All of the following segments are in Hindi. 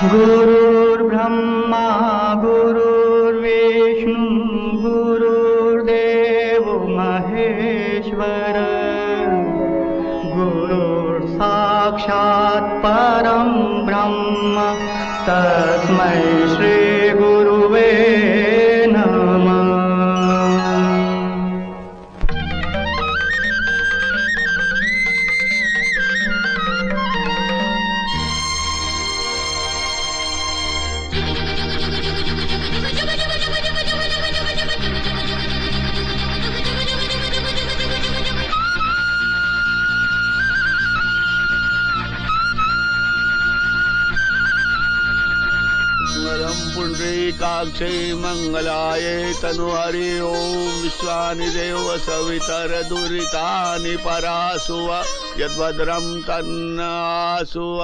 गुरुर्ब्रह्मा गुरुर्विष्णु गुरुर्देवो महेश्वर गुरुर् साक्षात् परं ब्रह्म तस्मै श्री गुरुवे नमः। पुंडरीकाक्षे मंगलाये तनुहरि ओम विश्वानि देव सवितर दुरितानि परासुव यद्भद्रं तन्नासुव।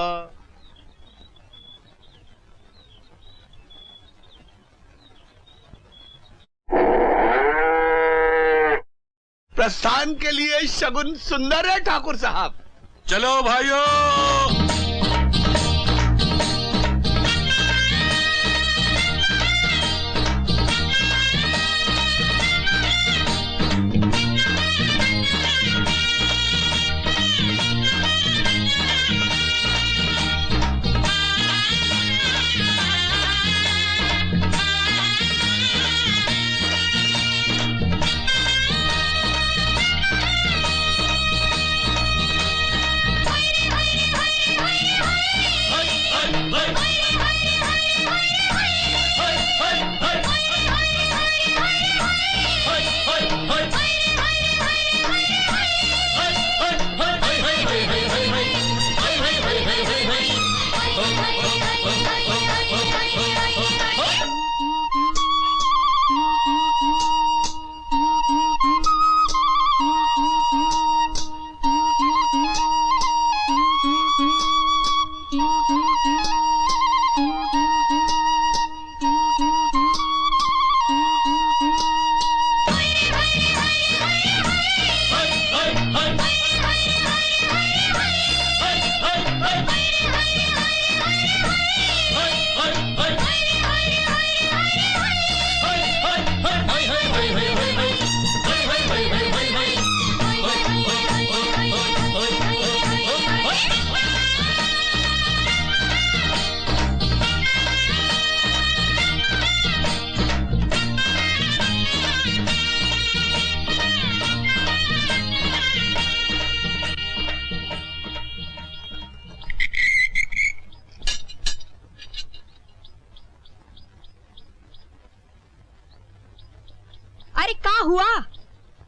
प्रस्थान के लिए शगुन सुंदर है ठाकुर साहब। चलो भाइयों।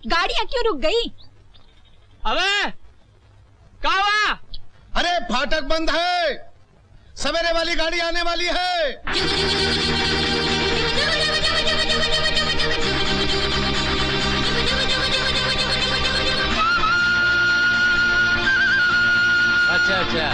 गाड़ियां क्यों रुक गई? अबे क्या हुआ? अरे फाटक बंद है, सवेरे वाली गाड़ी आने वाली है। अच्छा अच्छा।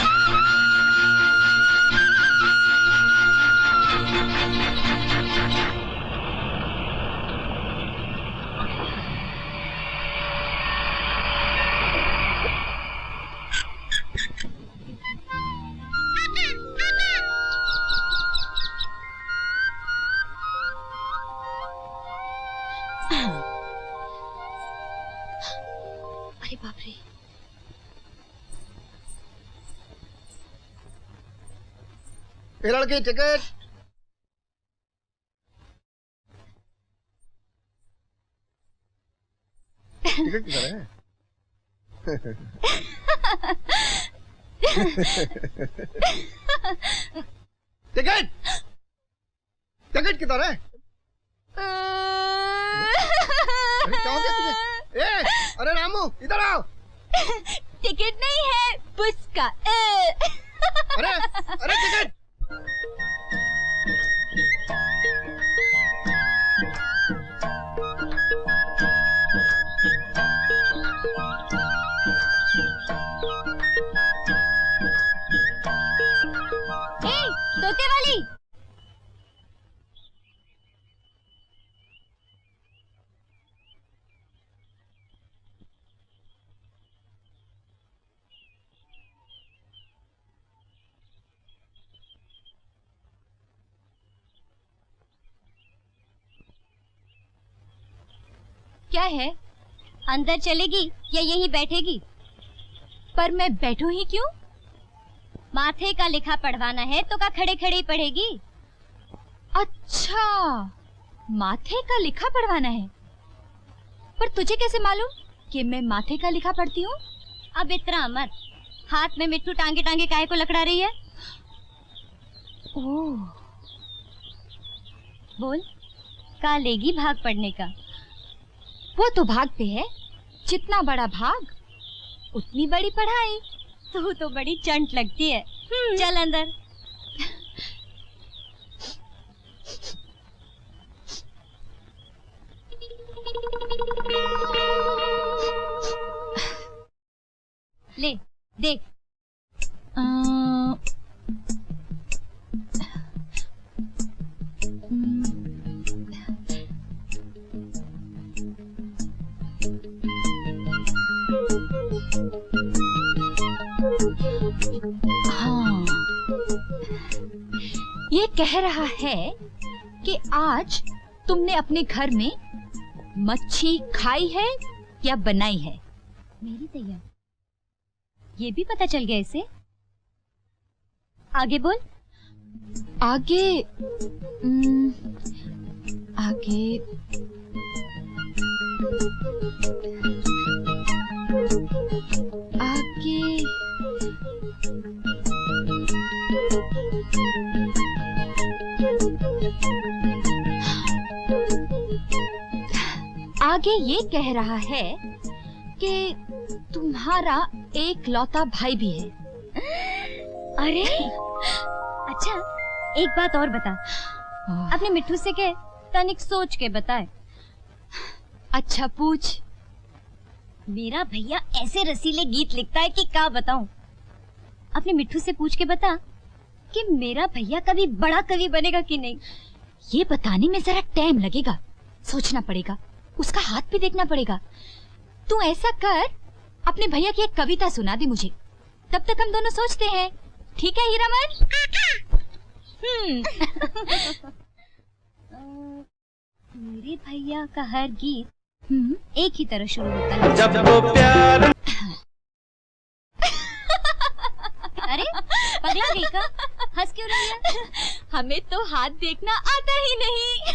अरे बाप रे। ये लड़की टिकट। टिकट किधर है? टिकट टिकट किधर है? अरे क्या हो गया तुझे? अरे रामू इधर आओ। टिकट नहीं है, पुस्का। अरे अरे टिकट। तोते वाली। क्या है? अंदर चलेगी या यहीं बैठेगी? पर मैं बैठूं ही क्यों? माथे का लिखा पढ़वाना है तो का खड़े खड़े ही पढ़ेगी। अच्छा, माथे का लिखा पढ़वाना है। पर तुझे कैसे मालूम कि मैं माथे का लिखा पढ़ती हूँ? अब इतना मत, हाथ में मिट्टू टांगे टांगे काहे को लकड़ा रही है? ओह, बोल, का लेगी भाग पढ़ने का? वो तो भाग पे है, जितना बड़ा भाग उतनी बड़ी पढ़ाई। तू तो बड़ी चंट लगती है। चल अंदर। ले देख। हाँ, ये कह रहा है कि आज तुमने अपने घर में मच्छी खाई है या बनाई है? मेरी तैयार, ये भी पता चल गया इसे। आगे बोल। आगे आगे आगे आगे ये कह रहा है कि तुम्हारा एक लौता भाई भी है। अरे अच्छा, एक बात और बता। अपने मिट्टू से कह तनिक सोच के बताए। अच्छा पूछ। मेरा भैया ऐसे रसीले गीत लिखता है कि क्या बताऊं। अपने मिट्टू से पूछ के बता कि मेरा भैया कभी बड़ा कवि बनेगा कि नहीं। ये बताने में जरा टाइम लगेगा, सोचना पड़ेगा, उसका हाथ भी देखना पड़ेगा। तू ऐसा कर, अपने भैया की एक कविता सुना दे मुझे, तब तक हम दोनों सोचते हैं। ठीक है हीरामन? मेरे भैया का हर गीत एक ही तरह शुरू होता है। जब वो प्यार अरे पगला गई का? हंस क्यों रही है? हमें तो हाथ देखना आता ही नहीं।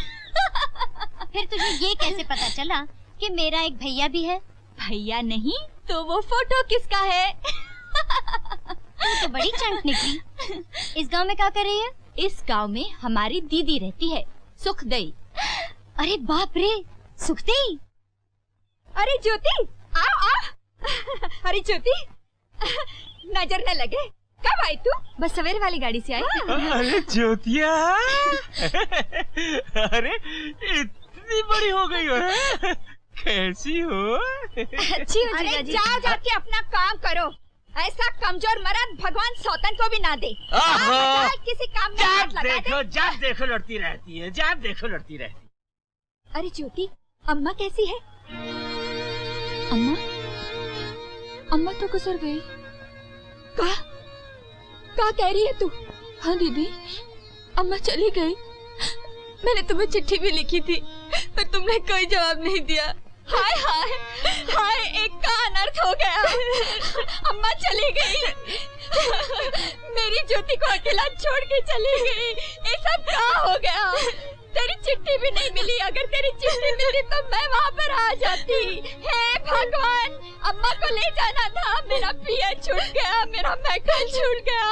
फिर तुझे ये कैसे पता चला कि मेरा एक भैया भी है? भैया नहीं तो वो फोटो किसका है? तू तो बड़ी चंट निकली। इस गांव में क्या कर रही है? इस गांव में हमारी दीदी रहती है, सुखदेई। अरे बाप रे, सुखदेई। अरे ज्योति, आओ आओ। अरे ज्योति, नजर न लगे, कब आई तू? बस सवेरे वाली गाड़ी से आई। अरे ज्योतिया, अरे इतनी बड़ी हो गई हो, कैसी हो? अच्छी हो जीजाजी। जा जाके अपना काम करो, ऐसा कमजोर मर्द भगवान सौतन को भी ना दे। किसी काम में हाथ लगा दे। जब देखो लड़ती रहती है, जब देखो लड़ती रहती है। अरे ज्योति, अम्मा कैसी है? अम्मा अम्मा तो गुजर गई। क्या कह रही है तू? हाँ दीदी, अम्मा चली गई। मैंने तुम्हें चिट्ठी भी लिखी थी, पर तुमने कोई जवाब नहीं दिया। हाय हाय हाय, एक का अनर्थ हो गया। अम्मा चली गई, मेरी ज्योति को अकेला छोड़ के चली गई। ये सब क्या हो गया? तेरी चिट्ठी भी नहीं मिली। अगर तेरी चिट्ठी मिली तो मैं वहाँ पर आ जाती। हे भगवान, अम्मा को ले जाना था। मेरा पिया छूट गया, मेरा मैकल छूट गया।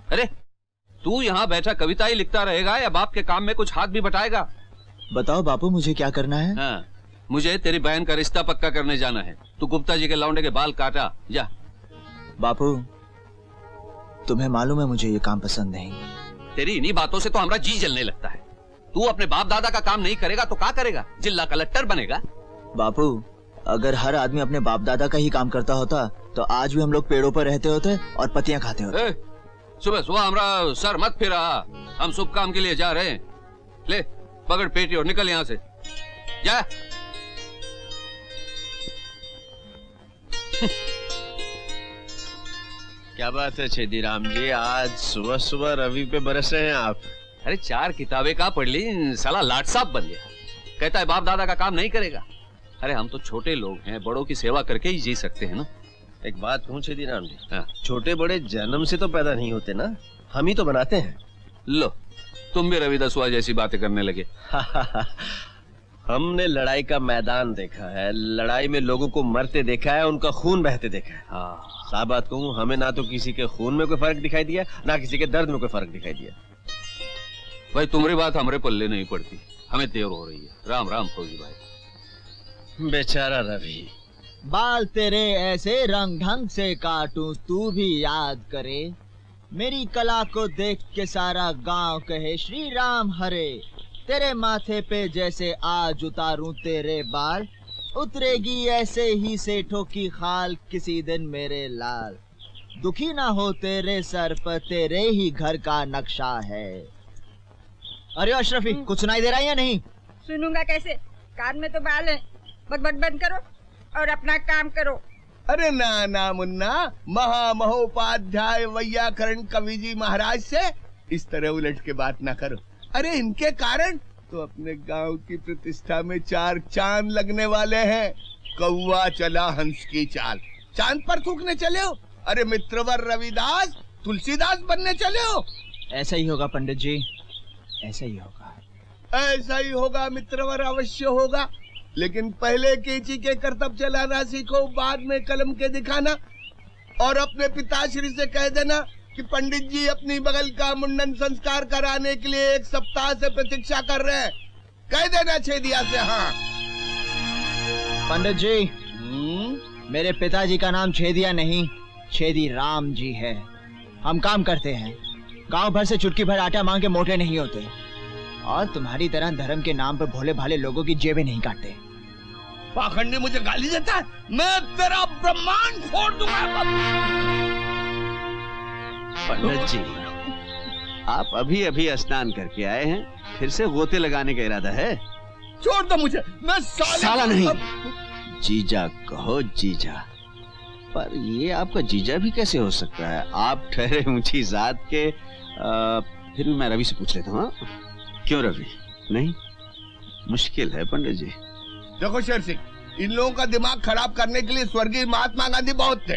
अरे तू यहाँ बैठा कविता ही लिखता रहेगा या बाप के काम में कुछ हाथ भी बटाएगा? बताओ बापू, मुझे क्या करना है? हाँ, मुझे तेरी बहन का रिश्ता पक्का करने जाना है। तू गुप्ता जी के लौंडे के बाल काटा, जा। बापू, तुम्हें मालूम है मुझे ये काम पसंद नहीं। तेरी इन्हीं बातों से तो हमारा जी जलने लगता है। तू अपने बाप दादा का काम नहीं करेगा तो क्या करेगा? जिला कलेक्टर बनेगा? बापू, अगर हर आदमी अपने बाप दादा का ही काम करता होता तो आज भी हम लोग पेड़ों पर रहते होते और पत्तियां खाते होते। सुबह सुबह हमारा सर मत फिरा, हम शुभ काम के लिए जा रहे हैं। ले पकड़ पेटी और निकल यहाँ से, जा। क्या बात है छेदीराम जी, आज सुबह सुबह रवि पे बरस रहे हैं आप? अरे 4 किताबें का पढ़ ली, साला लाट साहब बन गया। कहता है बाप दादा का काम नहीं करेगा। अरे हम तो छोटे लोग हैं, बड़ों की सेवा करके ही जी सकते हैं ना। एक बात पूछूं छेदीराम जी? हाँ। छोटे बड़े जन्म से तो पैदा नहीं होते ना, हम ही तो बनाते हैं। लो तुम भी रवि दसवा जैसी बातें करने लगे। हमने लड़ाई का मैदान देखा है, लड़ाई में लोगों को मरते देखा है, उनका खून बहते देखा है। हाँ। साफ बात कहूँ, हमें ना तो किसी के खून में कोई फर्क दिखाई दिया, ना किसी के दर्द में कोई फर्क दिखाई दिया। भाई तुम्हारी बात हमारे पल्ले नहीं पड़ती, हमें देर हो रही है। राम राम फौजी भाई। बेचारा रवि। बाल तेरे ऐसे रंग ढंग से काटूं तू भी याद करे, मेरी कला को देख के सारा गांव कहे श्री राम हरे। तेरे माथे पे जैसे आज उतारूं तेरे बाल, उतरेगी ऐसे ही सेठों की खाल किसी दिन मेरे लाल। दुखी ना हो तेरे सर पर तेरे ही घर का नक्शा है। अरे अशरफी, कुछ सुनाई दे रहा है या नहीं? सुनूंगा कैसे, कान में तो बाल है। बकबक बंद करो और अपना काम करो। अरे ना ना मुन्ना, महामहोपाध्याय वैयाकरण कवि जी महाराज से इस तरह उलट के बात ना करो। अरे इनके कारण तो अपने गांव की प्रतिष्ठा में 4 चांद लगने वाले हैं। कौवा चला हंस की चाल, चांद पर थूकने चले हो। अरे मित्रवर रविदास तुलसीदास बनने चले हो। ऐसा ही होगा पंडित जी, ऐसा ही होगा। ऐसा ही होगा मित्रवर, अवश्य होगा। लेकिन पहले केची के करतब चलाना सीखो, बाद में कलम के दिखाना। और अपने पिताश्री से कह देना कि पंडित जी अपनी बगल का मुंडन संस्कार कराने के लिए 1 सप्ताह से प्रतीक्षा कर रहे हैं। कह देना छेदिया से। हाँ पंडित जी, मेरे पिताजी का नाम छेदिया नहीं, छेदी राम जी है। हम काम करते हैं, गांव भर से चुटकी भर आटा मांग के मोटे नहीं होते, और तुम्हारी तरह धर्म के नाम पर भोले भाले लोगों की जेबें नहीं काटते। पाखंडी मुझे गाली देता है, मैं तेरा ब्रह्मांड फोड़ दूंगा। पंडित जी, आप अभी अभी स्नान करके आए हैं, फिर से गोते लगाने का इरादा है? छोड़ दो मुझे, मैं साला नहीं, जीजा कहो जीजा। पर ये आपका जीजा भी कैसे हो सकता है? आप ठहरे ऊंची जात के। फिर भी मैं रवि से पूछ लेता हूँ। क्यों रवि? नहीं, मुश्किल है पंडित जी। देखो शेर सिंह, इन लोगों का दिमाग खराब करने के लिए स्वर्गीय महात्मा गांधी बहुत थे।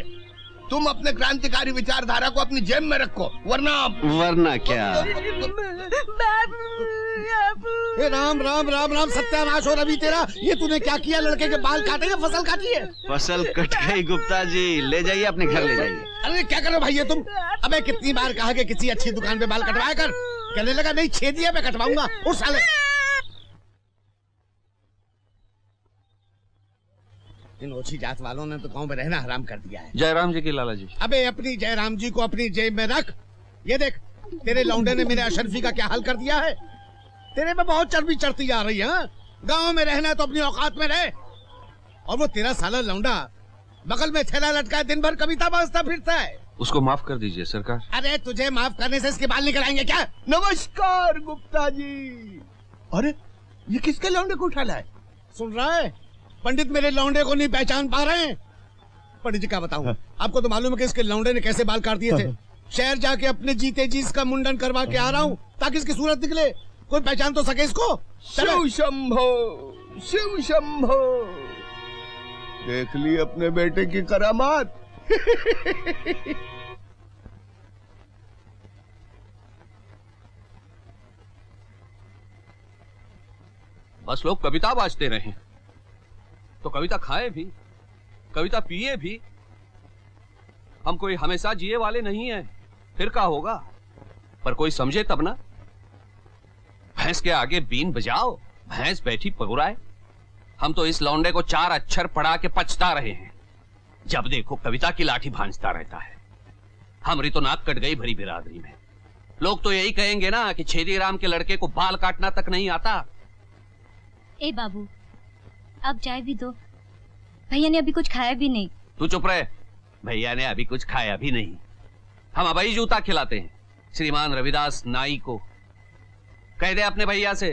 तुम अपने क्रांतिकारी विचारधारा को अपनी जेब में रखो, वरना क्या? हे राम राम राम राम, सत्यानाश हो रवि तेरा। ये तूने क्या किया? लड़के के बाल काटे या फसल काटी है? फसल कट गई गुप्ता जी, ले जाइए अपने घर ले जाइए। अरे क्या करो भाई ये तुम? अबे कितनी बार कहा कि किसी अच्छी दुकान पे बाल कटवाया कर। कहने लगा नहीं, छेदिया पे कटवाऊंगा। उठ साले। इन ओछी जात वालों ने तो गांव में रहना हराम कर दिया है। जयराम जी की लाला जी। अबे अपनी जयराम जी को अपनी जेब में रख। ये देख, तेरे लौंडे ने मेरे अशरफी का क्या हाल कर दिया है। तेरे पे बहुत चर्बी चढ़ती जा रही है। गांव में रहना है तो अपनी औकात में रहे। और वो तेरा साला लौंडा बगल में थैला लटका दिन भर कविता बजता फिरता है। उसको माफ कर दीजिए सरकार। अरे तुझे माफ करने से इसके बाल निकल आएंगे क्या? नमस्कार गुप्ता जी। अरे ये किसके लौंडे को उठा लाए? सुन रहा है? पंडित मेरे लौंडे को नहीं पहचान पा रहे हैं। पंडित जी क्या बताऊं, आपको तो मालूम है कि इसके लौंडे ने कैसे बाल काट दिए थे। शहर जाके अपने जीते जी इसका मुंडन करवा के आ रहा हूँ ताकि इसकी सूरत निकले, कोई पहचान तो सके इसको। शिव शंभो, शिव शंभो। देख ली अपने बेटे की करामात। बस लोग कविता बाजते रहे तो कविता खाए भी, कविता पिए भी। हम कोई हमेशा जिए वाले नहीं है, फिर क्या होगा? पर कोई समझे तब ना। भैंस के आगे बीन बजाओ, भैंस बैठी पगुराए। हम तो इस लौंडे को 4 अक्षर पढ़ा के पछता रहे हैं। जब देखो कविता की लाठी भांजता रहता है। हमारी तो नाक कट गई भरी बिरादरी में। लोग तो यही कहेंगे ना कि छेदीराम के लड़के को बाल काटना तक नहीं आता। ए बाबू, अब चाय भी दो। भैया ने अभी कुछ खाया भी नहीं। तू चुप रहे। भैया ने अभी कुछ खाया भी नहीं। हम अबई जूता खिलाते हैं श्रीमान रविदास नाई को। कह दे अपने भैया से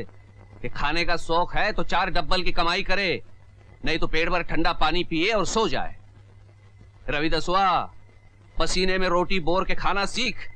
कि खाने का शौक है तो 4 डब्बल की कमाई करे, नहीं तो पेट भर ठंडा पानी पिए और सो जाए। रविदसवा, पसीने में रोटी बोर के खाना सीख।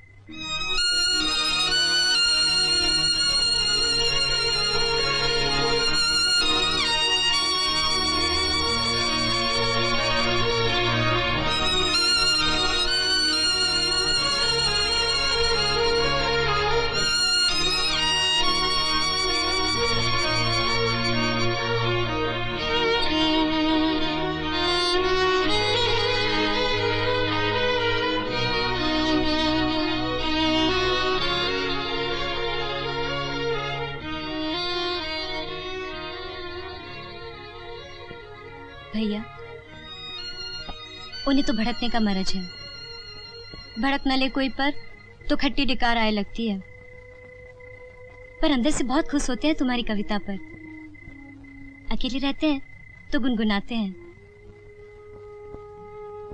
भैया, उन्हें तो भड़कने का मरज है। भड़क न ले कोई पर तो खट्टी डिकार आए लगती है, पर अंदर से बहुत खुश होते हैं तुम्हारी कविता पर। अकेले रहते हैं तो गुनगुनाते हैं।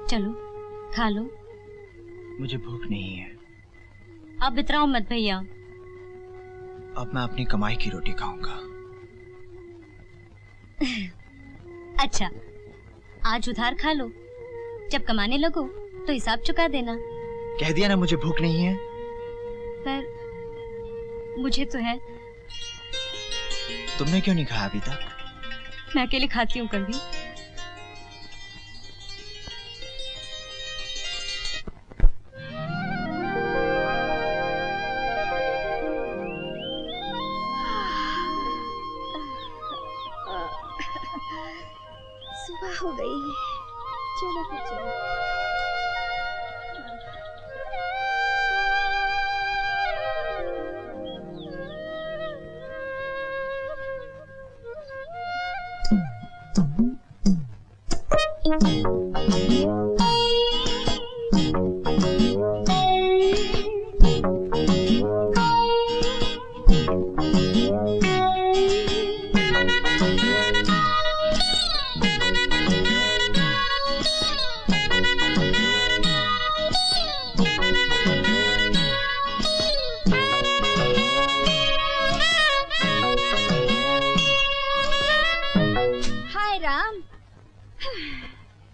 चलो खा लो। मुझे भूख नहीं है। अब इतराओ मत भैया। अब मैं अपनी कमाई की रोटी खाऊंगा। अच्छा, आज उधार खा लो, जब कमाने लगो तो हिसाब चुका देना। कह दिया ना मुझे भूख नहीं है। पर मुझे तो है। तुमने क्यों नहीं खाया अभी तक? मैं अकेले खाती हूँ कभी। सुबह हो गई, चलो फिर चलो।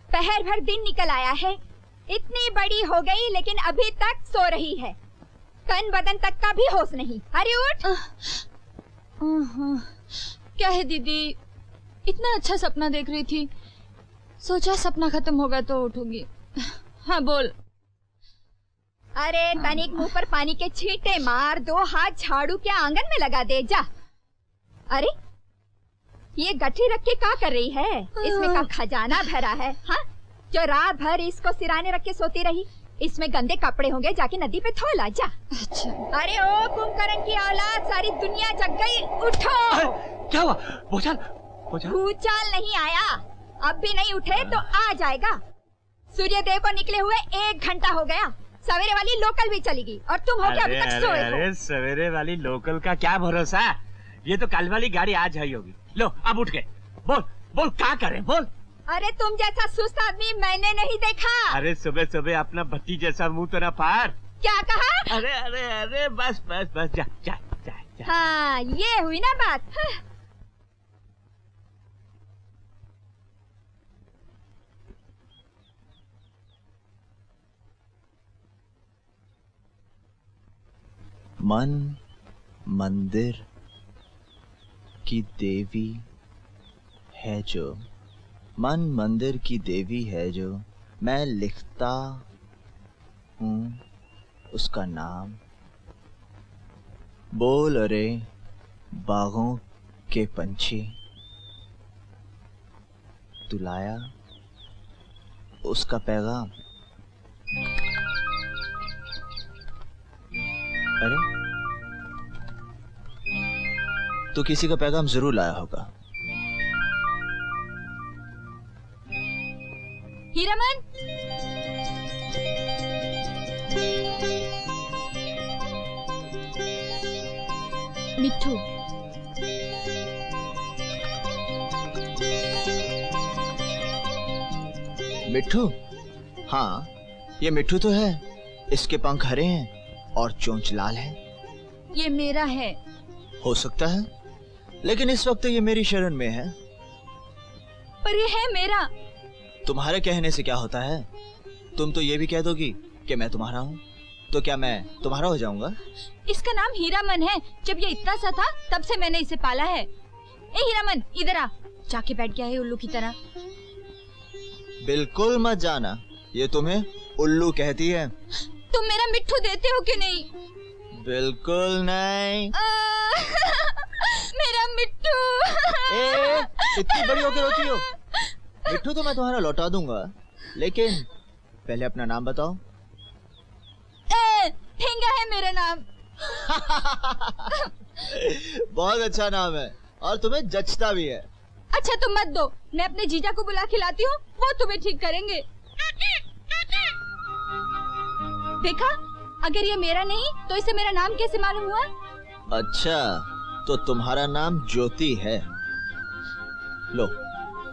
पहर भर दिन निकल आया है, इतनी बड़ी हो गई लेकिन अभी तक सो रही है। तन बदन तक का भी होश नहीं। अरे उठ। क्या है दीदी, इतना अच्छा सपना देख रही थी, सोचा सपना खत्म होगा तो उठूंगी। हाँ बोल। अरे तनिक मुंह पर पानी के छींटे मार, 2 हाथ झाड़ू के आंगन में लगा दे जा। अरे ये गठरी रख के क्या कर रही है? इसमें का खजाना भरा है? हाँ, जो रात भर इसको सिराने रख के सोती रही। इसमें गंदे कपड़े होंगे, जाके नदी पे धो ला जा। अच्छा। अरे ओ कुंभकर्ण की औलाद, सारी दुनिया जग गई, उठो। क्या हुआ? भूचाल? भूचाल नहीं आया, अब भी नहीं उठे तो आ जाएगा। सूर्यदेव को निकले हुए 1 घंटा हो गया। सवेरे वाली लोकल भी चली गई और तुम हो क्या अभी तक सोए हो? अरे सवेरे वाली लोकल का क्या भरोसा, ये तो कल वाली गाड़ी आज आई होगी। लो अब उठ गए, बोल बोल क्या करें, बोल। अरे तुम जैसा सुस्त आदमी मैंने नहीं देखा। अरे सुबह सुबह अपना भट्टी जैसा मुंह तो ना फाड़। क्या कहा? अरे अरे अरे बस बस बस, जा जा जा, जा। हाँ ये हुई ना बात। हाँ। मन मंदिर की देवी है जो, मन मंदिर की देवी है जो, मैं लिखता हूँ उसका नाम। बोल अरे बागों के पंछी, तू लाया उसका पैगाम। अरे तो किसी का पैगाम जरूर लाया होगा। हीरामन, मिट्ठू, मिट्ठू? हाँ ये मिट्ठू तो है, इसके पंख हरे हैं और चोंच लाल है। ये मेरा है। हो सकता है, लेकिन इस वक्त ये मेरी शरण में है। पर ये है मेरा। तुम्हारे कहने से क्या होता है? तुम तो ये भी कह दोगी कि मैं तुम्हारा हूँ, तो क्या मैं तुम्हारा हो जाऊंगा? इसका नाम हीरामन है। जब ये इतना सा था तब से मैंने इसे पाला है। ए हीरामन, इधर आ। जाके बैठ गया है उल्लू की तरह। बिल्कुल मत जाना, ये तुम्हें उल्लू कहती है। तुम मेरा मिट्ठू देते हो कि नहीं? बिल्कुल नहीं। मेरा मिट्ठू। इतनी बड़ी होकर रोती हो? मिट्ठू तो मैं तुम्हारा लौटा दूंगा, लेकिन पहले अपना नाम बताओ। ठेंगा है मेरा नाम। बहुत अच्छा नाम है और तुम्हें जचता भी है। अच्छा तुम मत दो, मैं अपने जीजा को बुला के लाती हूँ, वो तुम्हें ठीक करेंगे। देखा, अगर ये मेरा नहीं तो इसे मेरा नाम कैसे मालूम हुआ? अच्छा, तो तुम्हारा नाम ज्योति है। लो,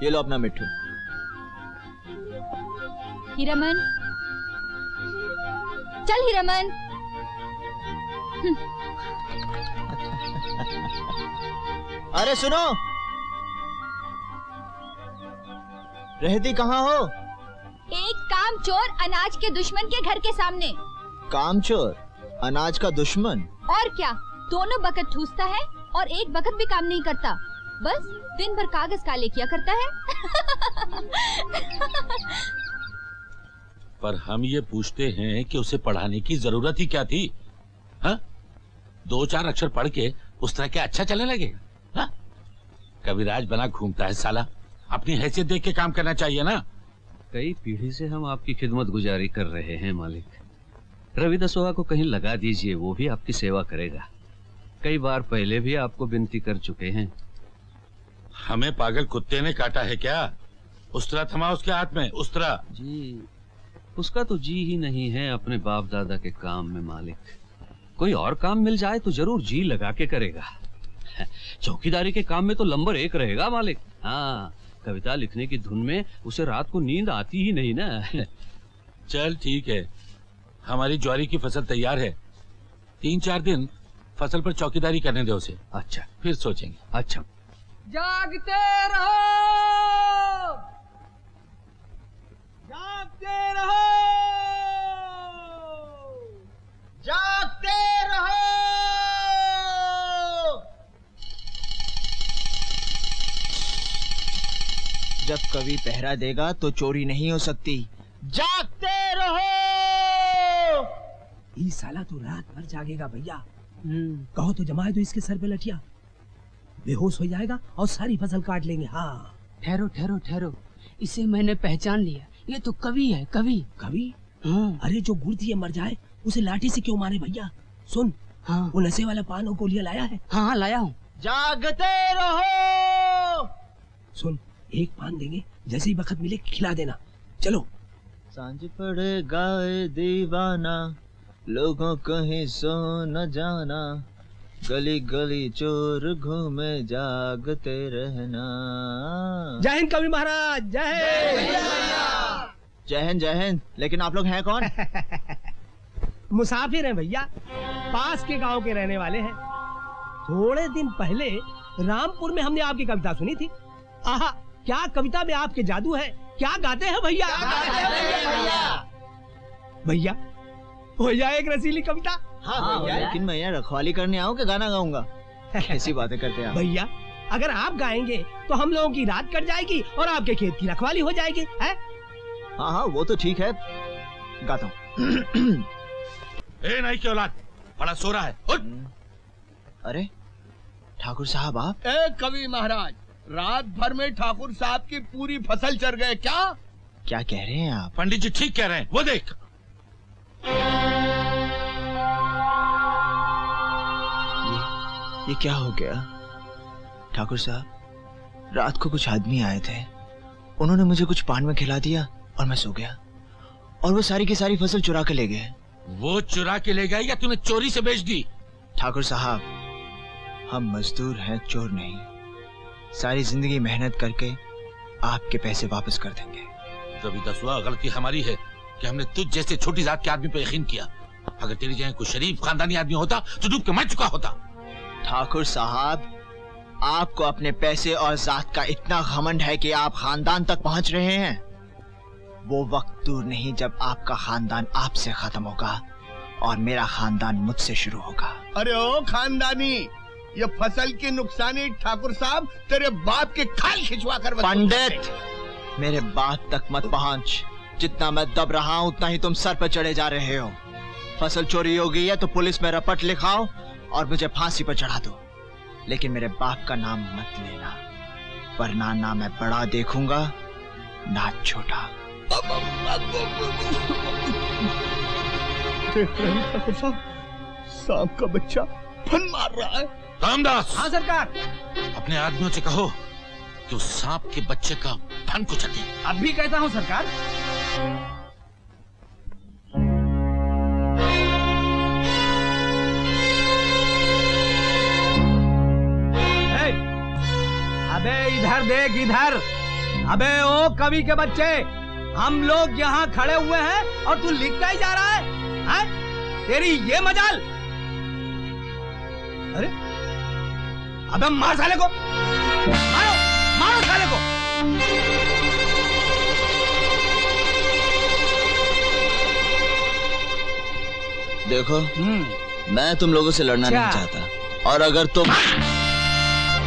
ये लो अपना मिट्ठू। हीरामन, चल हीरामन। अरे सुनो, रहती कहाँ हो? एक कामचोर अनाज के दुश्मन के घर के सामने। कामचोर अनाज का दुश्मन? और क्या, दोनों बखत ठूसता है और एक बखत भी काम नहीं करता, बस दिन भर कागज काले किया करता है। पर हम ये पूछते हैं कि उसे पढ़ाने की जरूरत ही क्या थी? हाँ? 2-4 अक्षर पढ़ के उस तरह क्या अच्छा चलने लगेगा? हाँ? कविराज बना घूमता है साला, अपनी हैसियत देख के काम करना चाहिए ना। कई पीढ़ी से हम आपकी खिदमत गुजारी कर रहे हैं मालिक। रवि दसोहा को कहीं लगा दीजिए, वो भी आपकी सेवा करेगा। कई बार पहले भी आपको विनती कर चुके हैं। हमें पागल कुत्ते ने काटा है क्या? उस्तरा थमा उसके हाथ में, उस्तरा। जी, उसका तो जी ही नहीं है अपने बाप दादा के काम में मालिक। कोई और काम मिल जाए तो जरूर जी लगा के करेगा। चौकीदारी के काम में तो नंबर 1 रहेगा मालिक। हाँ, कविता लिखने की धुन में उसे रात को नींद आती ही नहीं ना। चल ठीक है, हमारी ज्वारी की फसल तैयार है, 3-4 दिन फसल पर चौकीदारी करने दे उसे। अच्छा, फिर सोचेंगे। अच्छा। जागते रहो, जागते रहो, जागते रहो। जब कवि पहरा देगा तो चोरी नहीं हो सकती। जागते रहो। ये साला तो रात भर जागेगा भैया। कहो तो जमाए दो इसके सर पे लठिया, बेहोश हो जाएगा और सारी फसल काट लेंगे। हाँ, ठहरो ठहरो ठहरो, इसे मैंने पहचान लिया, ये तो कवि है। कवि? कवि? अरे जो गुड़ दिए मर जाए उसे लाठी से क्यों मारे भैया? सुन, हाँ, वो नशे वाला पान और गोलियां लाया है? हाँ लाया हूँ। जागते रहो। सुन, एक पान देंगे, जैसे ही वक्त मिले खिला देना। चलो। सांझ पड़े गाए दीवाना, लोगों कहीं सो न जाना, गली गली चोर घूमे जागते रहना। जय हिंद कवि महाराज, जय हिंद। जय हिंद जय हिंद। लेकिन आप लोग हैं कौन? मुसाफिर हैं भैया, पास के गांव के रहने वाले हैं। थोड़े दिन पहले रामपुर में हमने आपकी कविता सुनी थी। आहा, क्या कविता में आपके जादू है, क्या गाते हैं भैया? भैया हो जाए एक रसीली कविता। हाँ भैया, लेकिन मैं यहाँ रखवाली करने आऊँ कि गाना गाऊंगा? कैसी बातें करते हैं भैया, अगर आप गाएंगे तो हम लोगों की रात कट जाएगी और आपके खेत की रखवाली हो जाएगी, है? हाँ हाँ, वो तो ठीक है, गाता हूँ। ए नहीं की औलाद, बड़ा सो रहा है। अरे ठाकुर साहब आप? ए कवि महाराज, रात भर में ठाकुर साहब की पूरी फसल चर गए क्या? क्या कह रहे हैं आप? पंडित जी ठीक कह रहे हैं, वो देख। ये क्या हो गया? ठाकुर साहब, रात को कुछ आदमी आए थे, उन्होंने मुझे कुछ पान में खिला दिया और मैं सो गया, और वो सारी की सारी फसल चुरा के ले गए। वो चुरा के ले गए या तूने चोरी से बेच दी? ठाकुर साहब, हम मजदूर हैं, चोर नहीं। सारी जिंदगी मेहनत करके आपके पैसे वापस कर देंगे। कभी दसवा गलती हमारी है कि हमने तुझ जैसे छोटी जात के आदमी पे यकीन किया। अगर तेरी जगह कोई शरीफ खानदानी आदमी होता तो डूब के मर चुका होता। ठाकुर साहब, आपको अपने पैसे और जात का इतना घमंड है कि आप खानदान तक पहुंच रहे हैं। वो वक्त दूर नहीं जब आपका खानदान आपसे खत्म होगा और मेरा खानदान मुझसे शुरू होगा। अरे ओ खानदानी, ये फसल की नुकसानी ठाकुर साहब तेरे बाप के खाल खिंचवा कर। पंडित, मेरे बाप तक मत पहुंच। जितना मैं दब रहा हूं उतना ही तुम सर पर चढ़े जा रहे हो। फसल चोरी हो गई है तो पुलिस में रपट लिखाओ और मुझे फांसी पर चढ़ा दो, लेकिन मेरे बाप का नाम मत लेना, वरना ना मैं बड़ा देखूंगा ना छोटा। ठाकुर साहब, सांप का बच्चा फन मार रहा है। रामदास। हाँ सरकार। अपने आदमियों से कहो कि उस सांप के बच्चे का फन कुचल दे। अब भी कहता हूँ सरकार। अबे इधर देख इधर। अबे ओ कवि के बच्चे, हम लोग यहाँ खड़े हुए हैं और तू लिखता ही जा रहा है? तेरी ये मजाल। अरे अबे मार साले को, मारो मारो साले को। देखो मैं तुम लोगों से लड़ना नहीं चाहता, और अगर तुम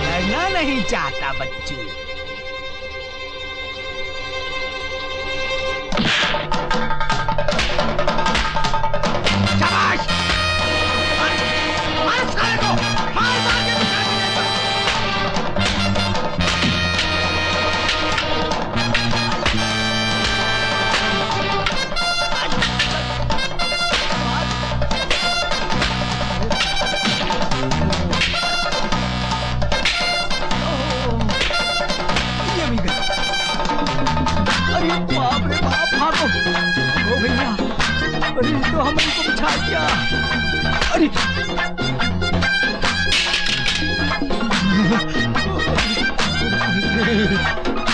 लड़ना नहीं चाहता बच्चू, शाबाश, मार साले को, मार मार के बाप रे बाप, भागो ओ भैया। अरे तो हमने को बिछा दिया। अरे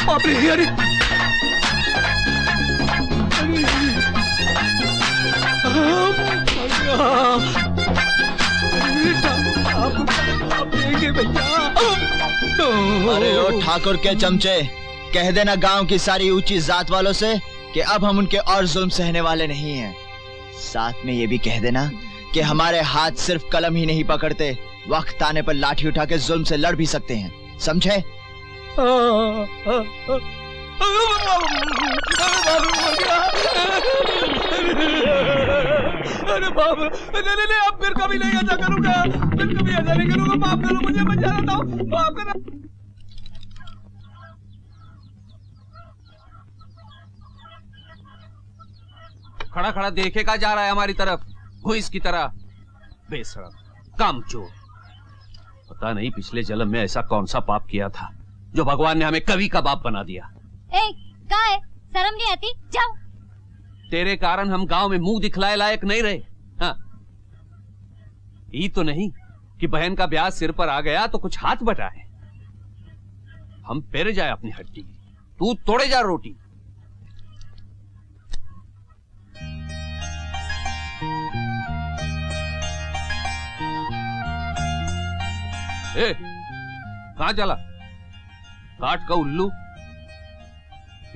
बाप रे, अरे अरे ओ ठाकुर के चमचे, कह देना गांव की सारी ऊंची जात वालों से कि अब हम उनके और जुल्म सहने वाले नहीं हैं। साथ में ये भी कह देना कि हमारे हाथ सिर्फ कलम ही नहीं पकड़ते, वक्त आने पर लाठी उठा के जुल्म से लड़ भी सकते हैं, समझे? अरे बाप, नहीं अब फिर कभी नहीं ऐसा करूंगा, फिर कभी ऐसा नहीं करूंगा। माफ करो मुझे, मैं जा रहा हूँ, माफ करो। खड़ा खड़ा देखे का जा रहा है हमारी तरफ, भूस की तरह। बेशरम, कामचोर। पता नहीं पिछले जन्म में ऐसा कौन सा पाप किया था जो भगवान ने हमें कवि का बाप बना दिया। कहाँ है? शर्म नहीं आती? जाओ। तेरे कारण हम गांव में मुंह दिखलाए लायक नहीं रहे। हाँ, ये तो नहीं कि बहन का ब्याह सिर पर आ गया तो कुछ हाथ बटाए। हम पेरे जाए अपनी हड्डी, तू तोड़े जा रोटी। ए, कहां चला? काट का उल्लू,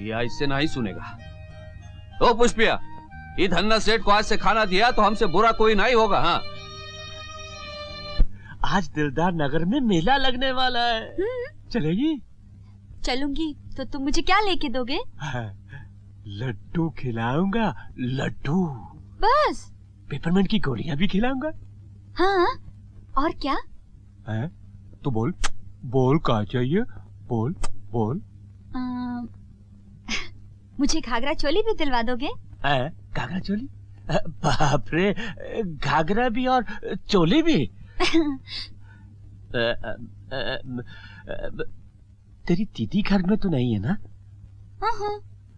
या इससे नहीं सुनेगा। ओ पुष्पिया, ये धन्ना सेठ को आज से खाना दिया तो हमसे बुरा कोई नहीं होगा। हाँ, आज दिलदार नगर में मेला लगने वाला है, चलेगी? चलूंगी। तो तुम मुझे क्या लेके दोगे? लड्डू खिलाऊंगा, लड्डू। बस? पेपरमेंट की गोलियां भी खिलाऊंगा। हाँ, और क्या? है? तो बोल बोल, क्या चाहिए? बोल बोल। मुझे घाघरा चोली भी दिलवा दोगे? घाघरा चोली? बाप रे, घाघरा भी और चोली भी? तेरी दीदी घर में तो नहीं है ना?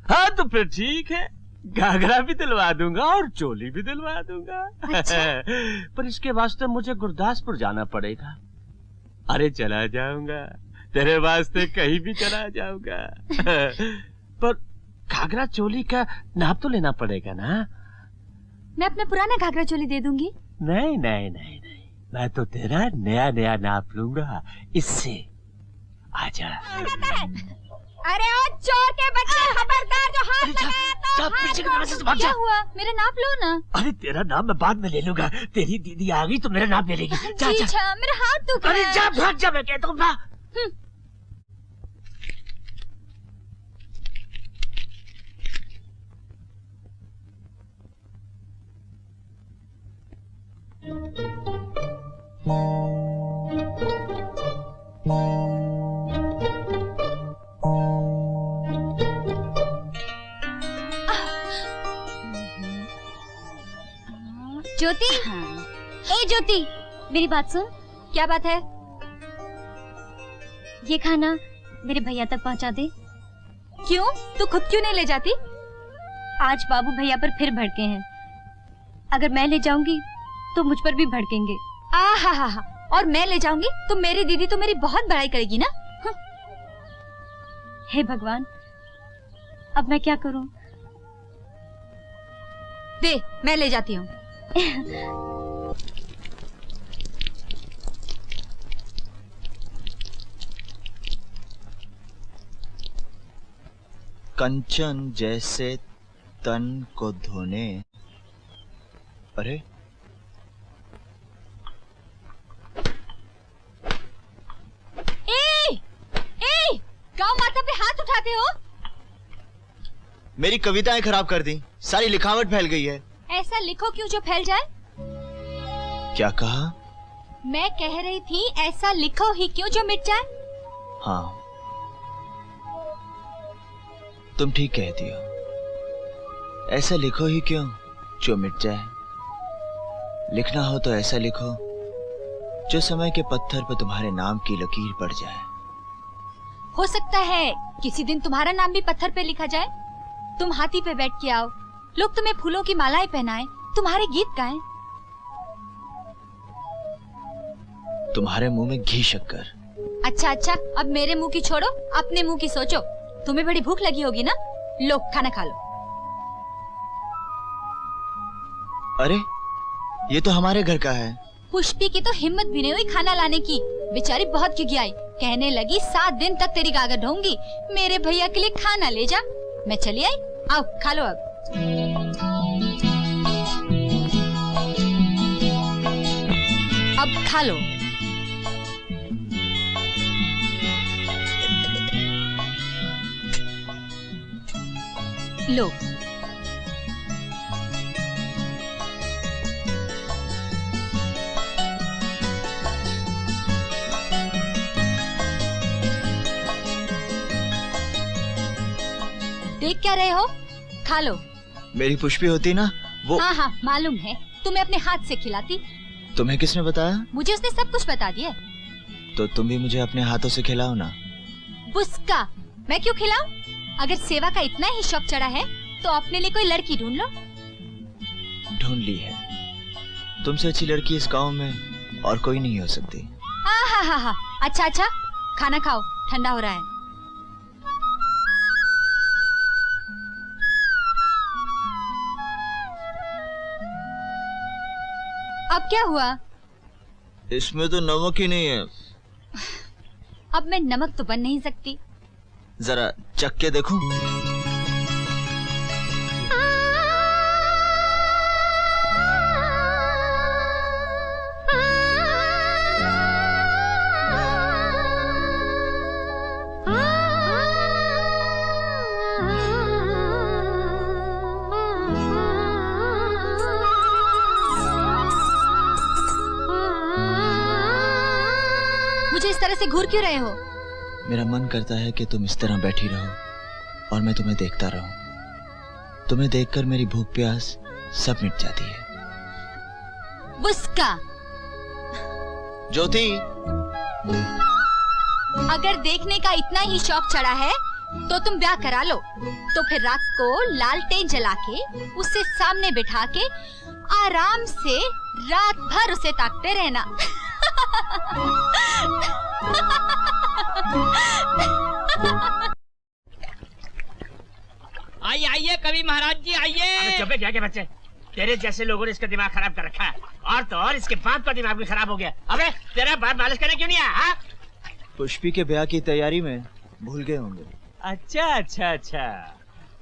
हाँ तो फिर ठीक है, घाघरा भी दिलवा दूंगा और चोली भी दिलवा दूंगा। अच्छा? पर इसके वास्ते मुझे गुरदासपुर जाना पड़ेगा। अरे चला जाऊंगा, तेरे वास्ते कहीं भी चला जाऊंगा। पर घाघरा चोली का नाप तो लेना पड़ेगा ना? मैं अपना पुराना घाघरा चोली दे दूंगी। नहीं नहीं नहीं नहीं, मैं तो तेरा नया नया नाप लूंगा, इससे आजा। अरे ओ चोर के बच्चे, खबरदार, जो हाथ लगाया तो पीछे की तरफ से भाग क्या जा। हुआ? मेरा नाप लो ना। अरे तेरा नाप मैं बाद में ले लूंगा, तेरी दीदी आ गई तो मेरा नाप ले लेगी। जा जा। अच्छा, मेरा हाथ दुख रहा है। अरे जा, भाग जा, मैं कहता हूँ ना। ज्योति, ए ज्योति, मेरी बात सुन। क्या बात है? ये खाना मेरे भैया तक पहुंचा दे। क्यों? तू खुद क्यों नहीं ले जाती? आज बाबू भैया पर फिर भड़के हैं। अगर मैं ले जाऊंगी तो मुझ पर भी भड़केंगे। हा। और मैं ले जाऊंगी तो मेरी दीदी तो मेरी बहुत बड़ाई करेगी ना। हे भगवान, अब मैं क्या करूं? दे, मैं ले जाती हूँ। कंचन जैसे तन को धोने। अरे गाँव माता पे हाथ उठाते हो? मेरी कविताएं खराब कर दी, सारी लिखावट फैल गई है। ऐसा लिखो क्यों जो फैल जाए? क्या कहा? मैं कह रही थी ऐसा लिखो ही क्यों जो मिट जाए। हाँ, तुम ठीक कहती हो। ऐसा लिखो ही क्यों जो मिट जाए। लिखना हो तो ऐसा लिखो जो समय के पत्थर पर तुम्हारे नाम की लकीर पड़ जाए। हो सकता है किसी दिन तुम्हारा नाम भी पत्थर पे लिखा जाए। तुम हाथी पे बैठ के आओ, लोग तुम्हें फूलों की मालाएं पहनाएं, तुम्हारे गीत गाएं। तुम्हारे मुंह में घी शक्कर। अच्छा, अब मेरे मुंह की छोड़ो, अपने मुंह की सोचो। तुम्हें बड़ी भूख लगी होगी ना, लो खाना खा लो। अरे ये तो हमारे घर का है। पुष्पी की तो हिम्मत भी नहीं हुई खाना लाने की। बेचारी बहुत खिखियाई, कहने लगी 7 दिन तक तेरी गागर ढोंगी, मेरे भैया के लिए खाना ले जा। मैं चली आई, आओ खा लो। अब खा लो। लो। देख क्या रहे हो, खा लो। मेरी पुष्पी होती ना वो। हाँ, मालूम है, तुम्हें अपने हाथ से खिलाती। तुम्हें किसने बताया? मुझे उसने सब कुछ बता दिया। तो तुम भी मुझे अपने हाथों से खिलाओ ना। उसका मैं क्यों खिलाऊं? अगर सेवा का इतना ही शौक चढ़ा है तो अपने लिए कोई लड़की ढूंढ लो। ढूंढ ली है। तुमसे अच्छी लड़की इस गांव में और कोई नहीं हो सकती। हाँ। अच्छा, खाना खाओ, ठंडा हो रहा है। अब क्या हुआ? इसमें तो नमक ही नहीं है। अब मैं नमक तो बन नहीं सकती। जरा चख के देखो। मुझे इस तरह से घूर क्यों रहे हो? मेरा मन करता है कि तुम इस तरह बैठी रहो और मैं तुम्हें देखता रहूं। तुम्हें देखकर मेरी भूख प्यास सब मिट जाती है। बुस्का। ज्योति, अगर देखने का इतना ही शौक चढ़ा है तो तुम ब्याह करा लो। तो फिर रात को लालटेन जला के उसे सामने बिठा के आराम से रात भर उसे ताकते रहना। आइए कवि महाराज जी आइए। चुप क्या बच्चे, तेरे जैसे लोगों ने इसका दिमाग खराब कर रखा है। और तो और इसके बाप का दिमाग भी खराब हो गया। अबे तेरा बाप मालिश करने क्यों नहीं आया? पुष्पी के ब्याह की तैयारी में भूल गए होंगे। अच्छा,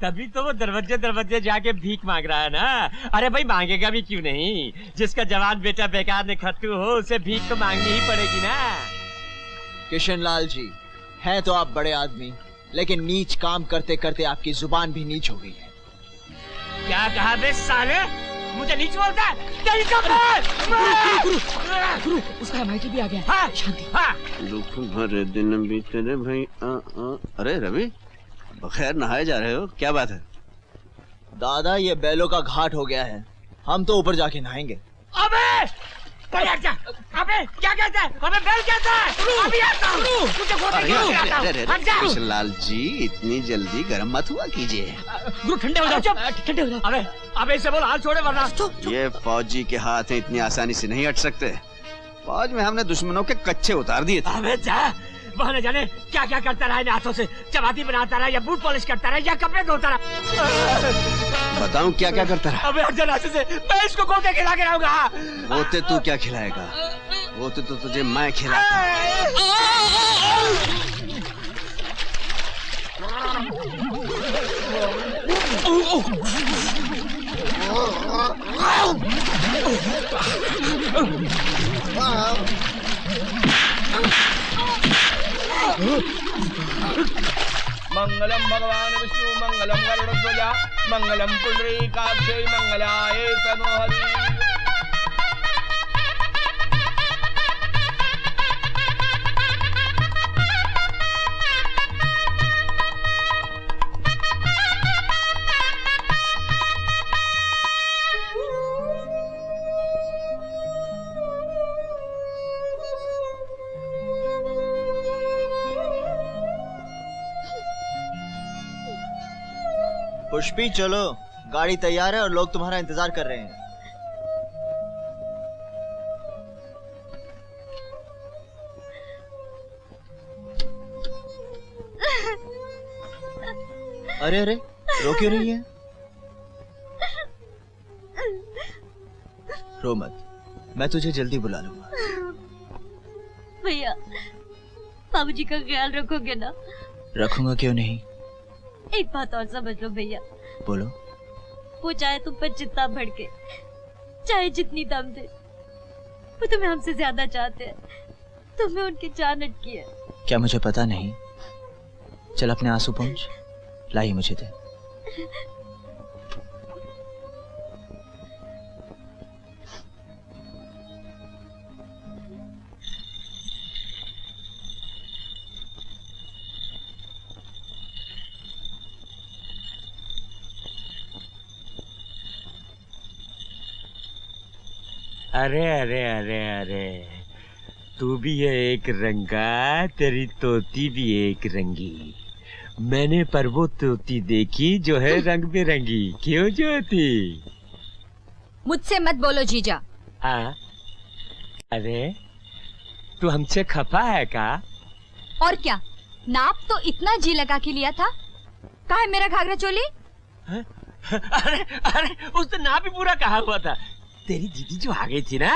तभी तो वो दरवाजे जाके भीख मांग रहा है ना। अरे भाई मांगेगा भी क्यों नहीं, जिसका जवान बेटा बेकार ने खत्तू हो उसे भीख तो मांगनी ही पड़ेगी ना। किशन लाल जी, है तो आप बड़े आदमी, लेकिन नीच काम करते करते आपकी जुबान भी नीच हो गई है। क्या कहा बे साले, मुझे नीच बोलता है? गुरु, उसका एमआईटी भी आ गया। हाँ, शांति। दुख भरे दिन बीते रे भाई। अरे रवि, बखैर नहाए जा रहे हो, क्या बात है? दादा ये बैलों का घाट हो गया है, हम तो ऊपर जाके नहाएंगे। अबे अबे क्या कहता है? अबे बेल कहता है? अभी आता हूँ। तुझे गोते कृष्णलाल जी इतनी जल्दी गर्म मत हुआ कीजिए। गुरु ठंडे हो जाओ, ठंडे हो जाओ। अबे अबे इसे बोल हाथ छोड़े वरना। ये फौजी के हाथ है, इतनी आसानी से नहीं हट सकते। फौज में हमने दुश्मनों के कच्चे उतार दिए थे। अबे जा, वहाँ न जाने क्या क्या करता रहा इन हाथों से। चपाती बनाता रहा या बूट पॉलिश करता रहा या कपड़े धोता रहा। बताऊं क्या क्या करता रहा? अबे जनाजे से मैं इसको गोते खिला के रहूंगा। गोते तू क्या खिलाएगा? गोते तो तुझे मैं खिलाता। मंगलम भगवान विष्णु मंगलम गरुड़ध्वज मंगलम पुंडरीकाक्षै मंगलाय तनोहरि। पुष्पी चलो, गाड़ी तैयार है और लोग तुम्हारा इंतजार कर रहे हैं। अरे अरे रो क्यों रही है? रो मत, मैं तुझे जल्दी बुला लूंगा। भैया बाबूजी का ख्याल रखोगे ना? रखूंगा, क्यों नहीं। एक बात और समझ लो भैया, बोलो। वो चाहे तुम पर जितना भड़के, चाहे जितनी दम दे, वो तुम्हें हमसे ज्यादा चाहते हैं। तुम्हें उनकी जान अटकी है। क्या मुझे पता नहीं? चल अपने आंसू पहुंच, लाई मुझे दे। अरे अरे अरे अरे, तू भी है एक रंगा, तेरी तोती भी एक रंगी। मैंने पर वो तोती देखी जो है रंग बिरंगी। क्यों ज्योति? मुझसे मत बोलो जीजा। हाँ, अरे तू हमसे खफा है का? और क्या, नाप तो इतना जी लगा के लिया था। कहाँ है मेरा घाघरा चोली? अरे अरे उसने नाप ही पूरा कहा हुआ था। तेरी दीदी जो आ गई थी ना,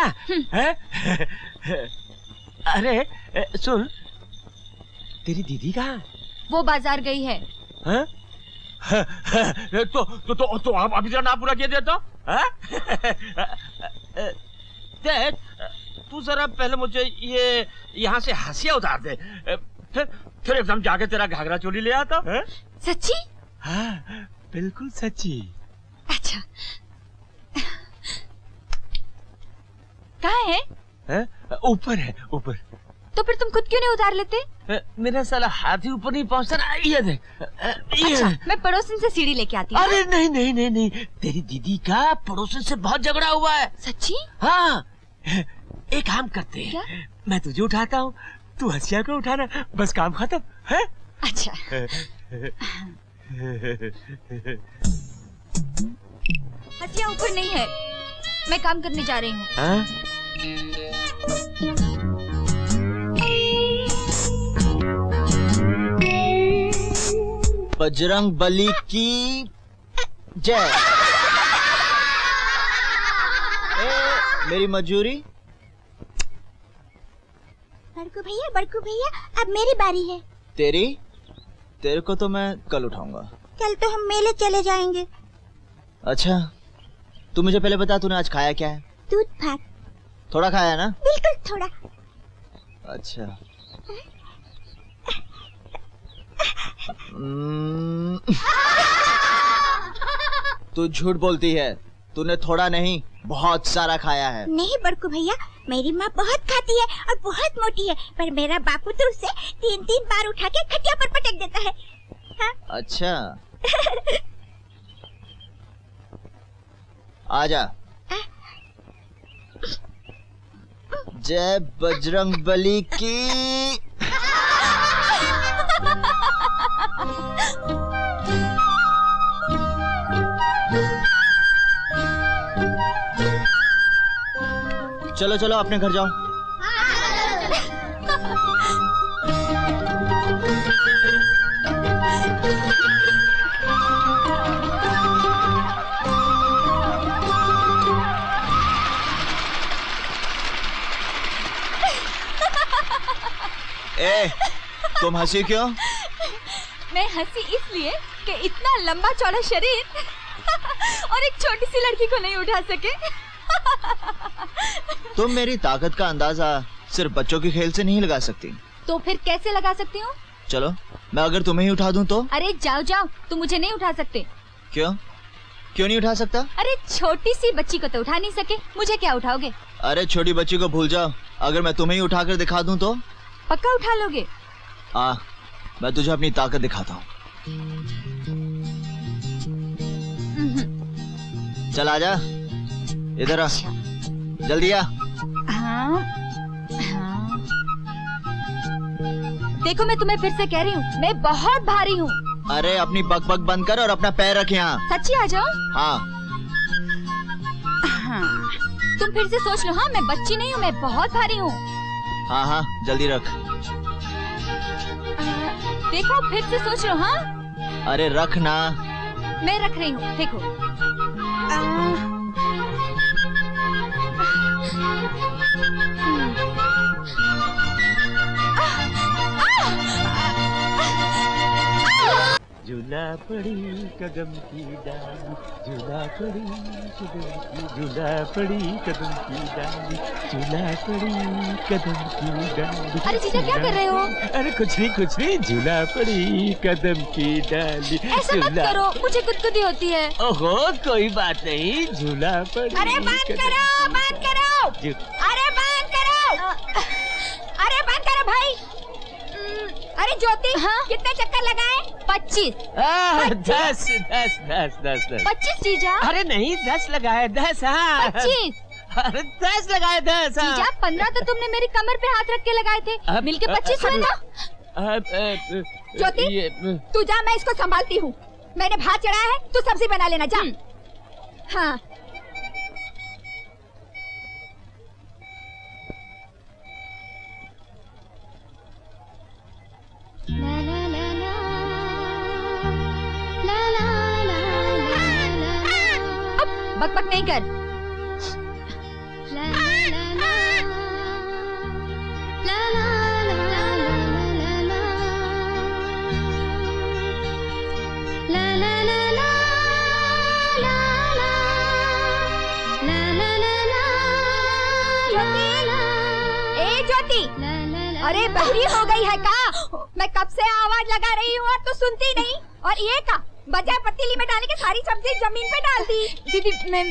अरे सुन, तेरी दीदी कहाँ? वो बाजार गई है। तो आप अभी जरा नाप पूरा किया देता। देख, तू जरा पहले मुझे ये यहाँ से हंसिया उतार दे, फिर एकदम जाके तेरा घाघरा चोली ले आता। सच्ची? हाँ बिल्कुल सच्ची। अच्छा कहाँ है? ऊपर है, ऊपर। तो फिर तुम खुद क्यों नहीं उतार लेते? मेरा साला हाथ ही ऊपर नहीं पहुंचता ना। ये देख, ये। अच्छा, मैं पड़ोसन से सीढ़ी लेके आती हूँ। अरे नहीं नहीं नहीं नहीं, तेरी दीदी का पड़ोसन से बहुत झगड़ा हुआ है। सच्ची? हाँ, एक काम करते हैं, मैं तुझे उठाता हूँ, तू हंसिया को उठाना, बस काम खत्म है। अच्छा। हंसिया ऊपर नहीं है, मैं काम करने जा रही हूँ। बजरंग बली की जय। मेरी मजूरी। बड़कू भैया अब मेरी बारी है। तेरे को तो मैं कल उठाऊंगा। कल तो हम मेले चले जाएंगे। अच्छा, तू मुझे पहले बता, तूने आज खाया क्या है? दूध भात। थोड़ा खाया ना? बिल्कुल थोड़ा। अच्छा। तू झूठ बोलती है, तूने थोड़ा नहीं बहुत सारा खाया है। नहीं बड़कू भैया, मेरी माँ बहुत खाती है और बहुत मोटी है, पर मेरा बापू तो उसे 3-3 बार उठा के खटिया पर पटक देता है। हाँ? अच्छा। आजा। जय बजरंग बली की। चलो चलो अपने घर जाओ। ए, तुम हंसी क्यों? मैं हंसी इसलिए कि इतना लंबा चौड़ा शरीर और एक छोटी सी लड़की को नहीं उठा सके। तुम मेरी ताकत का अंदाजा सिर्फ बच्चों के खेल से नहीं लगा सकती। तो फिर कैसे लगा सकती हूँ? चलो मैं अगर तुम्हें ही उठा दूं तो? अरे जाओ जाओ, तुम मुझे नहीं उठा सकते। क्यों? क्यों नहीं उठा सकता? अरे छोटी सी बच्ची को तो उठा नहीं सके, मुझे क्या उठाओगे? अरे छोटी बच्ची को भूल जाओ, अगर मैं तुम्हें ही उठा कर दिखा दूं तो? पक्का उठा लोगे? मैं तुझे अपनी ताकत दिखाता हूँ। चल आजा, इधर आ, जल्दी आ। हाँ, हाँ। देखो मैं तुम्हें फिर से कह रही हूँ, मैं बहुत भारी हूँ। अरे अपनी बकबक बंद कर और अपना पैर रख यहाँ। सच्ची आ जाओ। हाँ। हाँ। तुम फिर से सोच लो। हाँ, मैं बच्ची नहीं हूँ, मैं बहुत भारी हूँ। हाँ हाँ जल्दी रख। देखो फिर से सोच लो। हाँ अरे रख ना। मैं रख रही हूँ, देखो। झूला पड़ी कदम की डाली, झूला पड़ी कदम की, झूला पड़ी कदम की डाली, झूला पड़ी कदम की डाली। अरे जीजा क्या कर रहे हो? अरे कुछ नहीं, झूला पड़ी कदम की डाली। ऐसा मत करो, मुझे गुदगुदी होती है। ओहो कोई बात नहीं, झूला पड़ी। अरे बंद करो, बंद करो। अरे बंद करो, अरे बंद करो भाई। अरे ज्योति, हाँ? कितने चक्कर लगाए? 25। 10। 25 जीजा। अरे नहीं 10 लगाए, 10। हाँ 25। अरे 10 लगाए, 10। हाँ। जीजा 15 तो तुमने मेरी कमर पे हाथ रख के लगाए थे, मिलके 25 हुए ना? ज्योति तू जा, मैं इसको संभालती हूँ। मैंने भात चढ़ाया है, तू सब्जी बना लेना जा। हाँ बक नहीं कर। ज्योति, अरे बहरी हो गई है का? मैं कब से आवाज लगा रही हूँ और तू सुनती नहीं। और ये का बजाय पतीली में डालने के सारी सब्जी जमीन पे डाल दी। दीदी मैं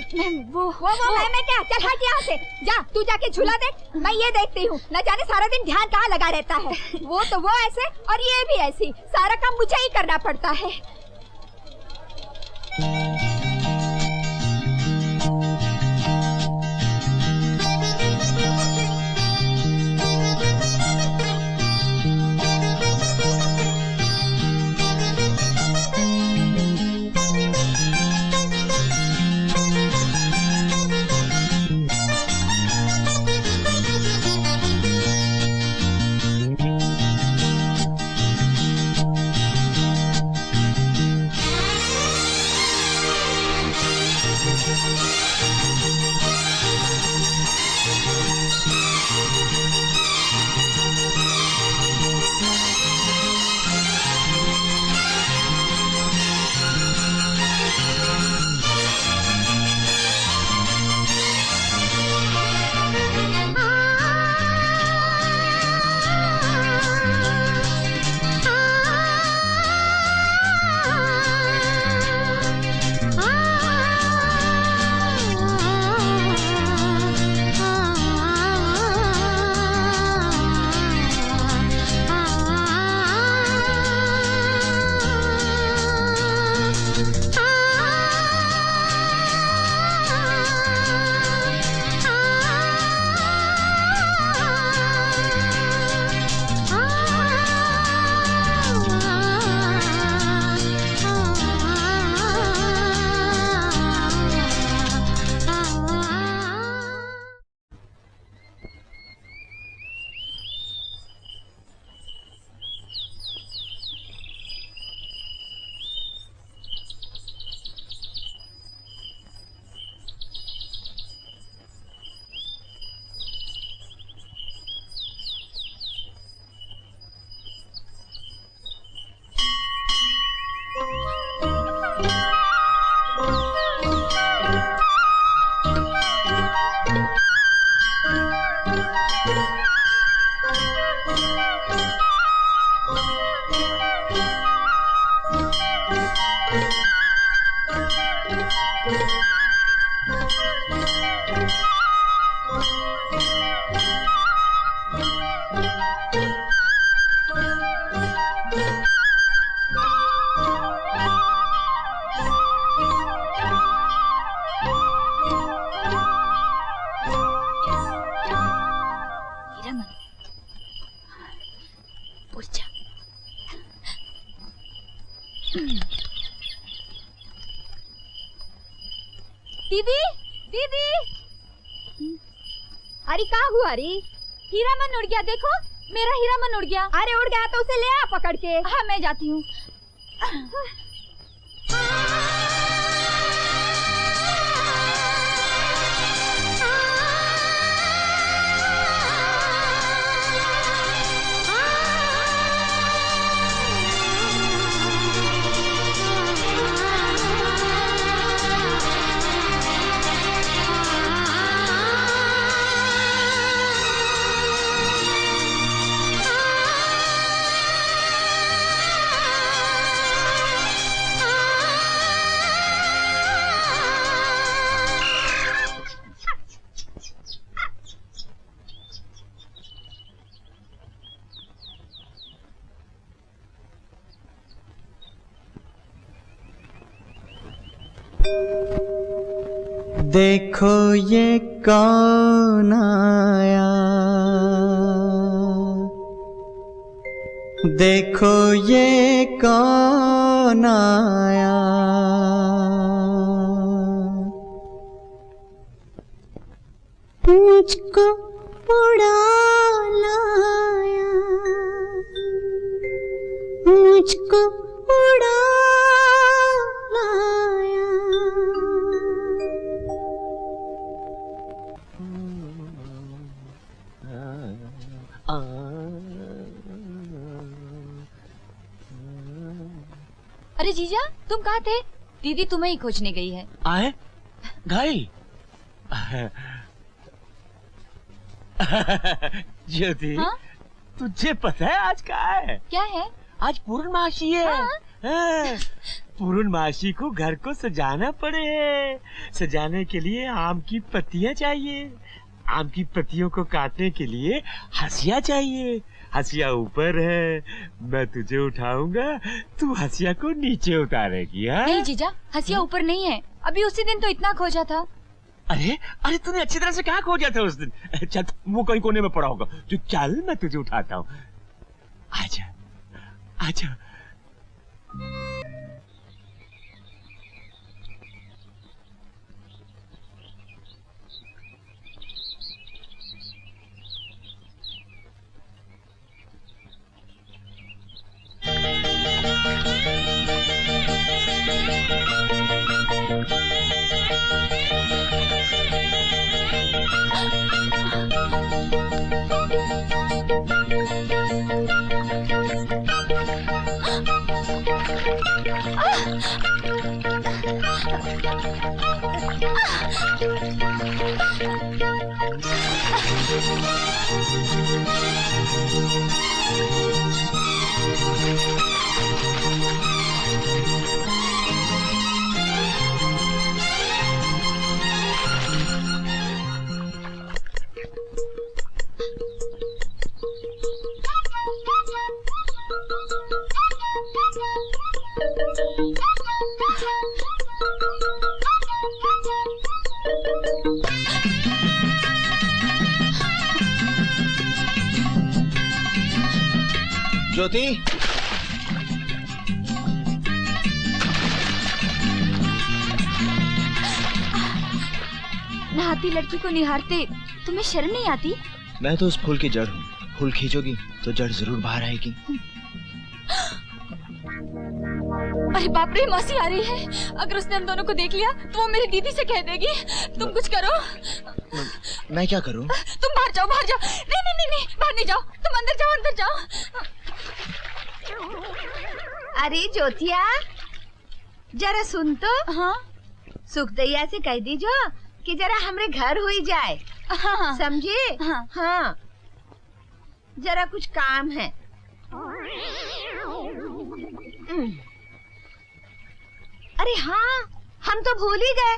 वो मैं क्या? चल हट यहाँ से, जा तू जाके झूला देख, मैं ये देखती हूँ। न जाने सारा दिन ध्यान कहाँ लगा रहता है। वो तो वो ऐसे और ये भी ऐसी, सारा काम मुझे ही करना पड़ता है। दीदी दीदी, अरे कहाँ हुआ रे? हीरा मन उड़ गया, देखो मेरा हीरा मन उड़ गया। अरे उड़ गया तो उसे ले आ पकड़ के। हाँ मैं जाती हूँ। देखो ये कौन आया, देखो ये कौन आया, मुझको उड़ा लाया, मुझको उड़ा लाया। अरे जीजा, तुम कहाँ थे? दीदी तुम्हें ही खोजने गई है। आए गई? ज्योति, हाँ? तुझे पता है आज क्या है? क्या है? आज पूर्णमासी है। हाँ? पूर्णमासी को घर को सजाना पड़े। सजाने के लिए आम की पत्तियां चाहिए। आम की पत्तियों को काटने के लिए हंसिया चाहिए। हंसिया ऊपर है, मैं तुझे उठाऊंगा, तू हंसिया को नीचे उतारेगी। हाँ? नहीं जीजा, हंसिया ऊपर नहीं है। अभी उसी दिन तो इतना खोजा था। अरे अरे तूने अच्छी तरह से कहाँ खोजा था उस दिन? चल वो कहीं कोने में पड़ा होगा। तू चल, मैं तुझे उठाता हूँ। आजा आजा। ज्योति, नहाती लड़की को निहारते तुम्हें शर्म नहीं आती? मैं तो उस फूल की जड़ हूँ। फूल खींचोगी तो जड़ जरूर बाहर आएगी। अरे बाप रे, मौसी आ रही है। अगर उसने हम दोनों को देख लिया तो वो मेरी दीदी से कह देगी। तुम कुछ करो। मैं क्या करूँ? तुम बाहर जाओ, बाहर जाओ। नहीं नहीं नहीं नहीं, बाहर नहीं जाओ, तुम अंदर जाओ, अंदर जाओ। अरे ज्योतिया, जरा सुन तो। हाँ? सुखदैया से कह दीजो कि जरा हमरे घर हुई जाए। हाँ। समझे? हाँ। हाँ, जरा कुछ काम है। अरे हाँ, हम तो भूल ही गए।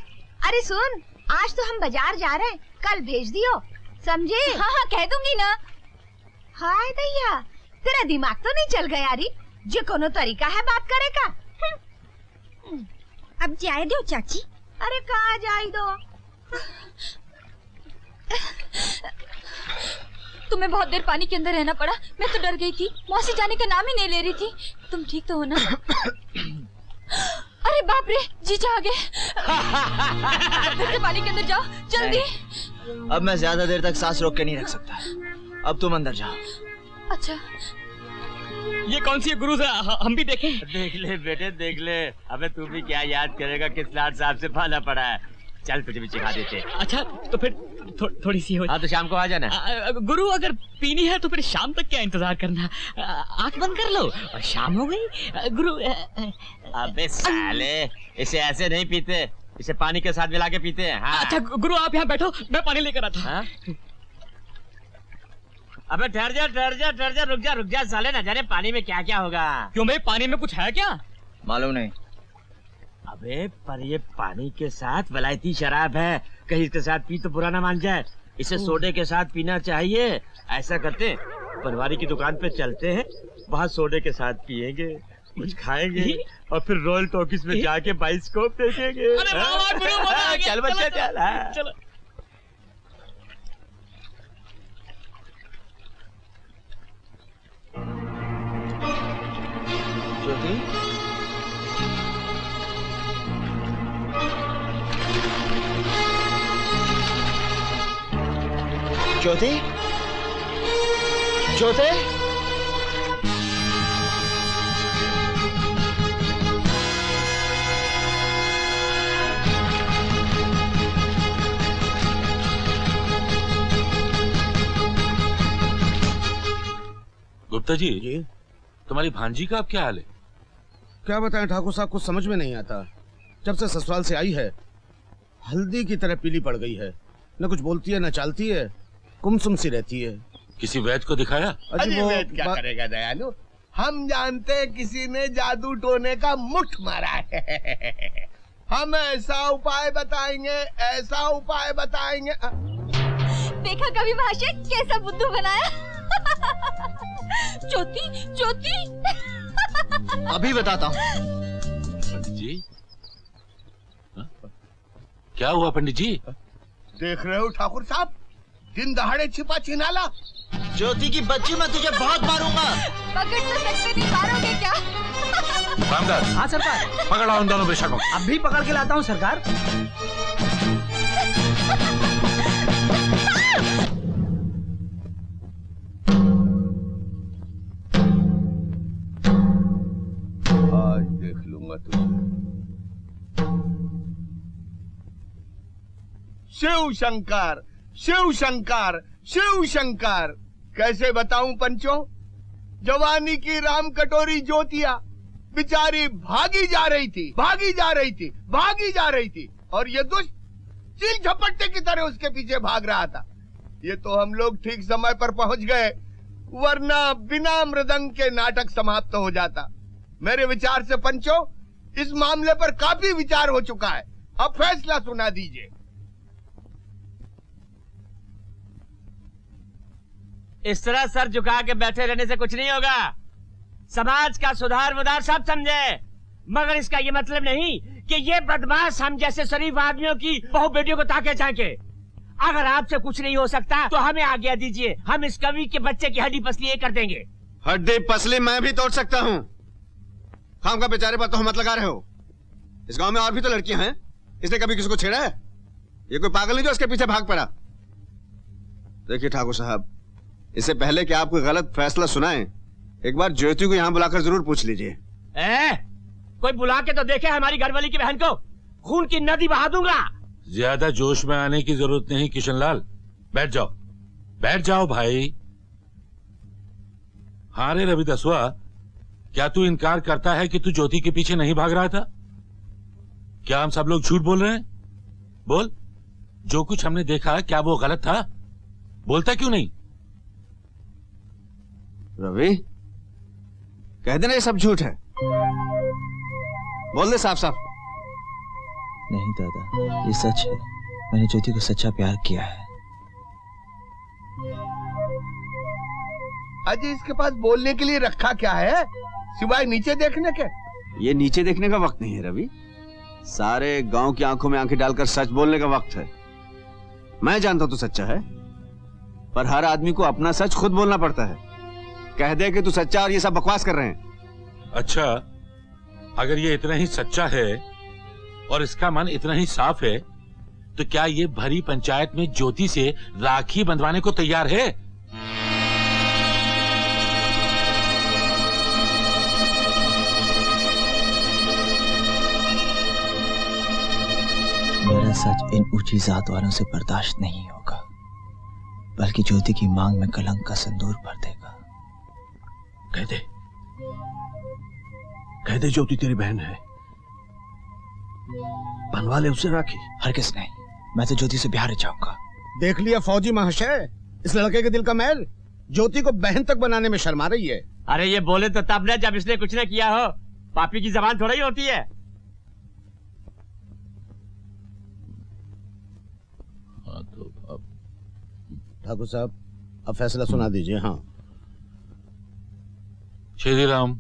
अरे सुन, आज तो हम बाजार जा रहे हैं, कल भेज दियो, समझे? हाँ हाँ, कह दूंगी ना। हाय दैया, तेरा दिमाग तो नहीं चल गया री? जो कोनो तरीका है बात करे का? अब जाए दो चाची। अरे कहाँ जाए दो? तुम्हें बहुत देर पानी के अंदर रहना पड़ा। मैं तो डर गई थी, मौसी जाने का नाम ही नहीं ले रही थी। तुम ठीक तो हो ना? बाप रे, जीजा आ गए। फिर से पानी के अंदर जाओ, जल्दी। अब मैं ज्यादा देर तक सांस रोक के नहीं रख सकता। अब तुम अंदर जाओ। अच्छा। ये कौन सी गुरु से हम भी देखें? देख ले बेटे, देख ले। अबे तू भी क्या याद करेगा किस लाट साहब से पाला पड़ा है। चल तुझे भी सिखा देते। अच्छा तो फिर थोड़ी सी हो। हाँ तो शाम को आ जाना। गुरु अगर पीनी है तो फिर शाम तक क्या इंतजार करना, आंख बंद कर लो और शाम हो गई। गुरु अबे साले, इसे ऐसे नहीं पीते, इसे पानी के साथ मिला के पीते हैं। हाँ। अच्छा गुरु आप यहाँ बैठो, मैं पानी लेकर आता। हाँ? अबे ठहर जा, रुक जा साले, ना जाने पानी में क्या क्या होगा। क्यों भाई, पानी में कुछ है क्या? मालूम नहीं। अबे पर ये पानी के साथ वलायती शराब है, कहीं इसके साथ पी तो बुरा ना मान जाए। इसे सोडे के साथ पीना चाहिए। ऐसा करते हैं, पनवारी की दुकान पे चलते हैं, वहाँ सोडे के साथ पियेंगे, कुछ खाएंगे और फिर रॉयल टॉकीज में जाके बाइस्कोप देखेंगे। अरे वाह गुरु, मजा आ गया। चल बच्चा चल। चलो। ज्योति, ज्योति, ज्योति, गुप्ता जी, तुम्हारी भांजी का अब क्या हाल है? क्या बताएं ठाकुर साहब, कुछ समझ में नहीं आता। जब से ससुराल से आई है हल्दी की तरह पीली पड़ गई है। न कुछ बोलती है न चालती है, गुमसुम सी रहती है। किसी वैद्य को दिखाया? अरे वैद्य क्या करेगा दयालु, हम जानते हैं किसी ने जादू टोने का मुठ मारा है। हम ऐसा उपाय बताएंगे, ऐसा उपाय बताएंगे। देखा कवि महाशय कैसा बुद्धू बनाया। ज्योति, ज्योति। अभी बताता हूँ। पंडित जी, क्या हुआ पंडित जी? देख रहे हो ठाकुर साहब, दिन दहाड़े छिपा छिनाला। ज्योति की बच्ची, मैं तुझे बहुत मारूंगा। पकड़ तो सकते नहीं, मारोगे क्या? रामदास। हाँ सरकार। पकड़ लाओ उन दोनों बेशकों। अब भी पकड़ के लाता हूँ सरकार। आज देख लूंगा तुझे। शिव शंकर, शिव शंकर, शिव शंकर। कैसे बताऊं पंचो, जवानी की राम कटोरी ज्योतिया बेचारी भागी जा रही थी, भागी जा रही थी, भागी जा रही थी, और ये दुष्ट चिल झपट्टे की तरह उसके पीछे भाग रहा था। ये तो हम लोग ठीक समय पर पहुंच गए, वरना बिना मृदंग के नाटक समाप्त हो जाता। मेरे विचार से पंचो, इस मामले पर काफी विचार हो चुका है, अब फैसला सुना दीजिए। इस तरह सर झुका के बैठे रहने से कुछ नहीं होगा। समाज का सुधार मुधार सब समझे, मगर इसका ये मतलब नहीं कि ये बदमाश हम जैसे शरीफ आदमियों की बहु बेटियों को ताके झांके। अगर आपसे कुछ नहीं हो सकता तो हमें आज्ञा दीजिए, हम इस कवि के बच्चे की हड्डी पसली कर देंगे। हड्डी पसली मैं भी तोड़ सकता हूँ। खाम का बेचारे पर तो मत लगा रहे हो। इस गांव में और भी तो लड़कियां हैं, इसने कभी किसी को छेड़ा है? ये कोई पागल नहीं जो इसके पीछे भाग पड़ा। देखिए ठाकुर साहब, इससे पहले कि आप कोई गलत फैसला सुनाएं, एक बार ज्योति को यहाँ बुलाकर जरूर पूछ लीजिए। कोई बुला के तो देखे हमारी घरवाली की बहन को, खून की नदी बहा दूंगा। ज्यादा जोश में आने की जरूरत नहीं किशनलाल, बैठ जाओ, बैठ जाओ भाई। हाँ रे रवि दसवा, क्या तू इनकार करता है कि तू ज्योति के पीछे नहीं भाग रहा था? क्या हम सब लोग झूठ बोल रहे हैं? बोल, जो कुछ हमने देखा क्या वो गलत था? बोलता क्यों नहीं? रवि, कह देना ये सब झूठ है। बोल दे साफ साफ। नहीं दादा, ये सच है। मैंने ज्योति को सच्चा प्यार किया है। अजय, इसके पास बोलने के लिए रखा क्या है सिवाय नीचे देखने के? ये नीचे देखने का वक्त नहीं है रवि, सारे गांव की आंखों में आंखें डालकर सच बोलने का वक्त है। मैं जानता हूं तू सच्चा है, पर हर आदमी को अपना सच खुद बोलना पड़ता है। कह दे कि तू सच्चा और ये सब बकवास कर रहे हैं। अच्छा, अगर ये इतना ही सच्चा है और इसका मन इतना ही साफ है, तो क्या ये भरी पंचायत में ज्योति से राखी बंधवाने को तैयार है? मेरा सच इन ऊंची जात वालों से बर्दाश्त नहीं होगा, बल्कि ज्योति की मांग में कलंक का सिंदूर भर देगा। कह दे ज्योति तेरी बहन है, बनवा ले उससे राखी। हरगिज़ नहीं, मैं तो ज्योति से ब्याह रचाऊंगा। देख लिया फौजी महाशय, इस लड़के के दिल का मैल ज्योति को बहन तक बनाने में शर्मा रही है। अरे ये बोले तो तब न जब इसने कुछ न किया हो। पापी की जबान थोड़ा ही होती है। ठाकुर साहब, अब फैसला सुना दीजिए। हाँ श्री राम,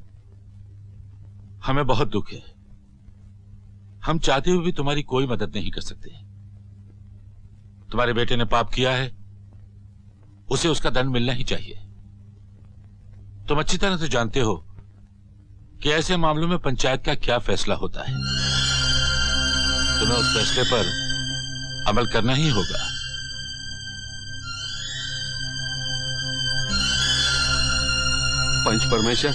हमें बहुत दुख है। हम चाहते हुए भी तुम्हारी कोई मदद नहीं कर सकते। तुम्हारे बेटे ने पाप किया है, उसे उसका दंड मिलना ही चाहिए। तुम अच्छी तरह से जानते हो कि ऐसे मामलों में पंचायत का क्या फैसला होता है। तुम्हें उस फैसले पर अमल करना ही होगा। पंच परमेश्वर,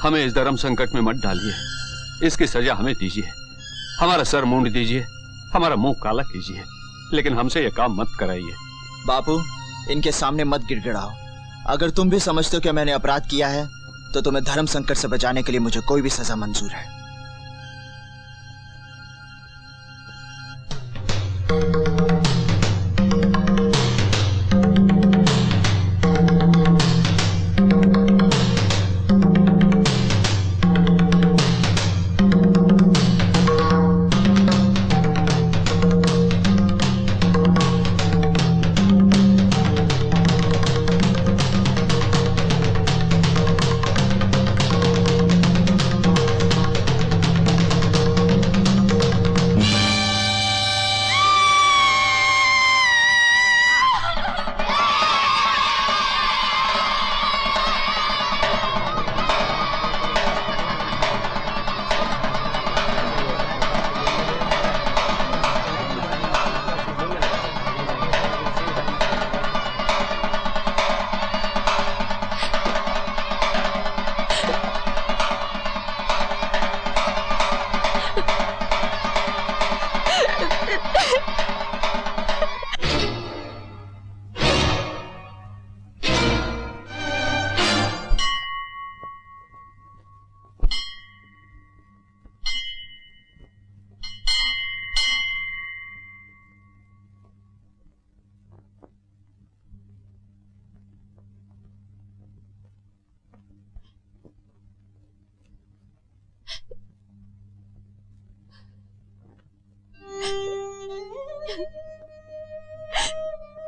हमें इस धर्म संकट में मत डालिए। इसकी सजा हमें दीजिए। हमारा सर मूंड दीजिए, हमारा मुंह काला कीजिए, लेकिन हमसे यह काम मत कराइए। बापू, इनके सामने मत गिड़गिड़ाओ। अगर तुम भी समझते हो कि मैंने अपराध किया है, तो तुम्हें धर्म संकट से बचाने के लिए मुझे कोई भी सजा मंजूर है।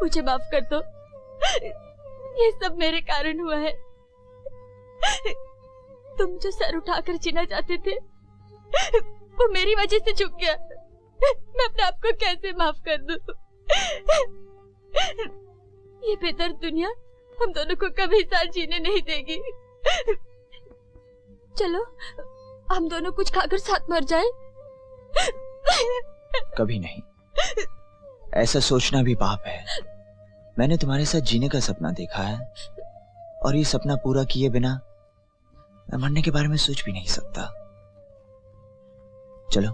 मुझे माफ कर दो, ये सब मेरे कारण हुआ है। तुम जो सर उठाकर जीना चाहते थे, वो मेरी वजह से झुक गया। मैं अपने आप को कैसे माफ कर दूं? ये बेदर्द दुनिया हम दोनों को कभी साथ जीने नहीं देगी। चलो हम दोनों कुछ खाकर साथ मर जाए। कभी नहीं, ऐसा सोचना भी पाप है। मैंने तुम्हारे साथ जीने का सपना देखा है, और ये सपना पूरा किए बिना मैं मरने के बारे में सोच भी नहीं सकता। चलो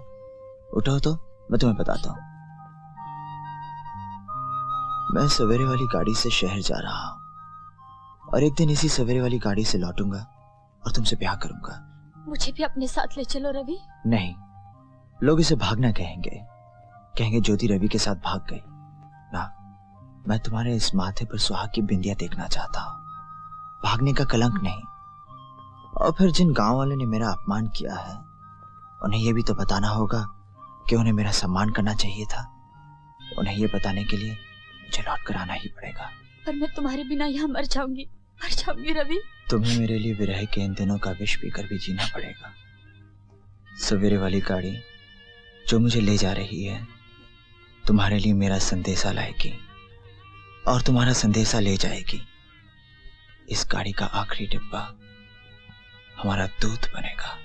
उठो तो मैं तुम्हें बताता हूं। मैं सवेरे वाली गाड़ी से शहर जा रहा हूं, और एक दिन इसी सवेरे वाली गाड़ी से लौटूंगा और तुमसे ब्याह करूंगा। मुझे भी अपने साथ ले चलो रवि। नहीं, लोग इसे भागना कहेंगे, कहेंगे ज्योति रवि के साथ भाग गई ना। मैं तुम्हारे इस माथे पर सुहाग की बिंदिया देखना चाहता हूं, भागने का कलंक नहीं। और फिर जिन गांव वालों ने मेरा अपमान किया है, उन्हें यह भी तो बताना होगा कि उन्हें मेरा सम्मान करना चाहिए था। उन्हें यह बताने के लिए मुझे लौट कर आना ही पड़ेगा। पर मैं तुम्हारे बिना यहाँ मर जाऊंगी रवि। तुम्हें मेरे लिए विरह के इन दिनों का विष पीकर भी जीना पड़ेगा। सवेरे वाली गाड़ी जो मुझे ले जा रही है, तुम्हारे लिए मेरा संदेशा लाएगी और तुम्हारा संदेशा ले जाएगी। इस गाड़ी का आखिरी डिब्बा हमारा दूत बनेगा।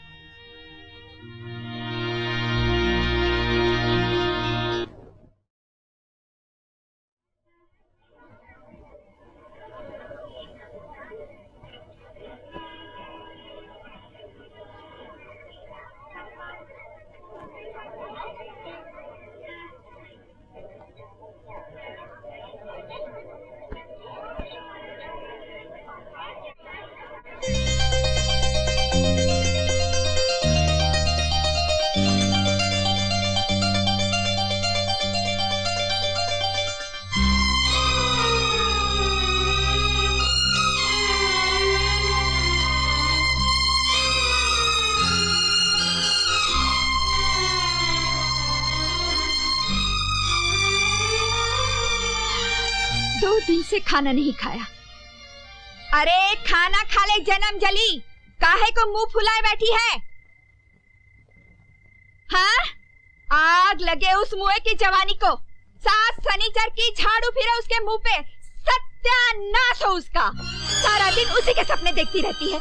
दिन से खाना नहीं खाया। अरे खाना खा ले जन्म जली, काहे को मुंह फुलाए बैठी है? हाँ, आग लगे उस मुँह की जवानी को। सात शनिचर की झाड़ू फिरे उसके मुंह पे, सत्यानाश हो उसका। सारा दिन उसी के सपने देखती रहती है।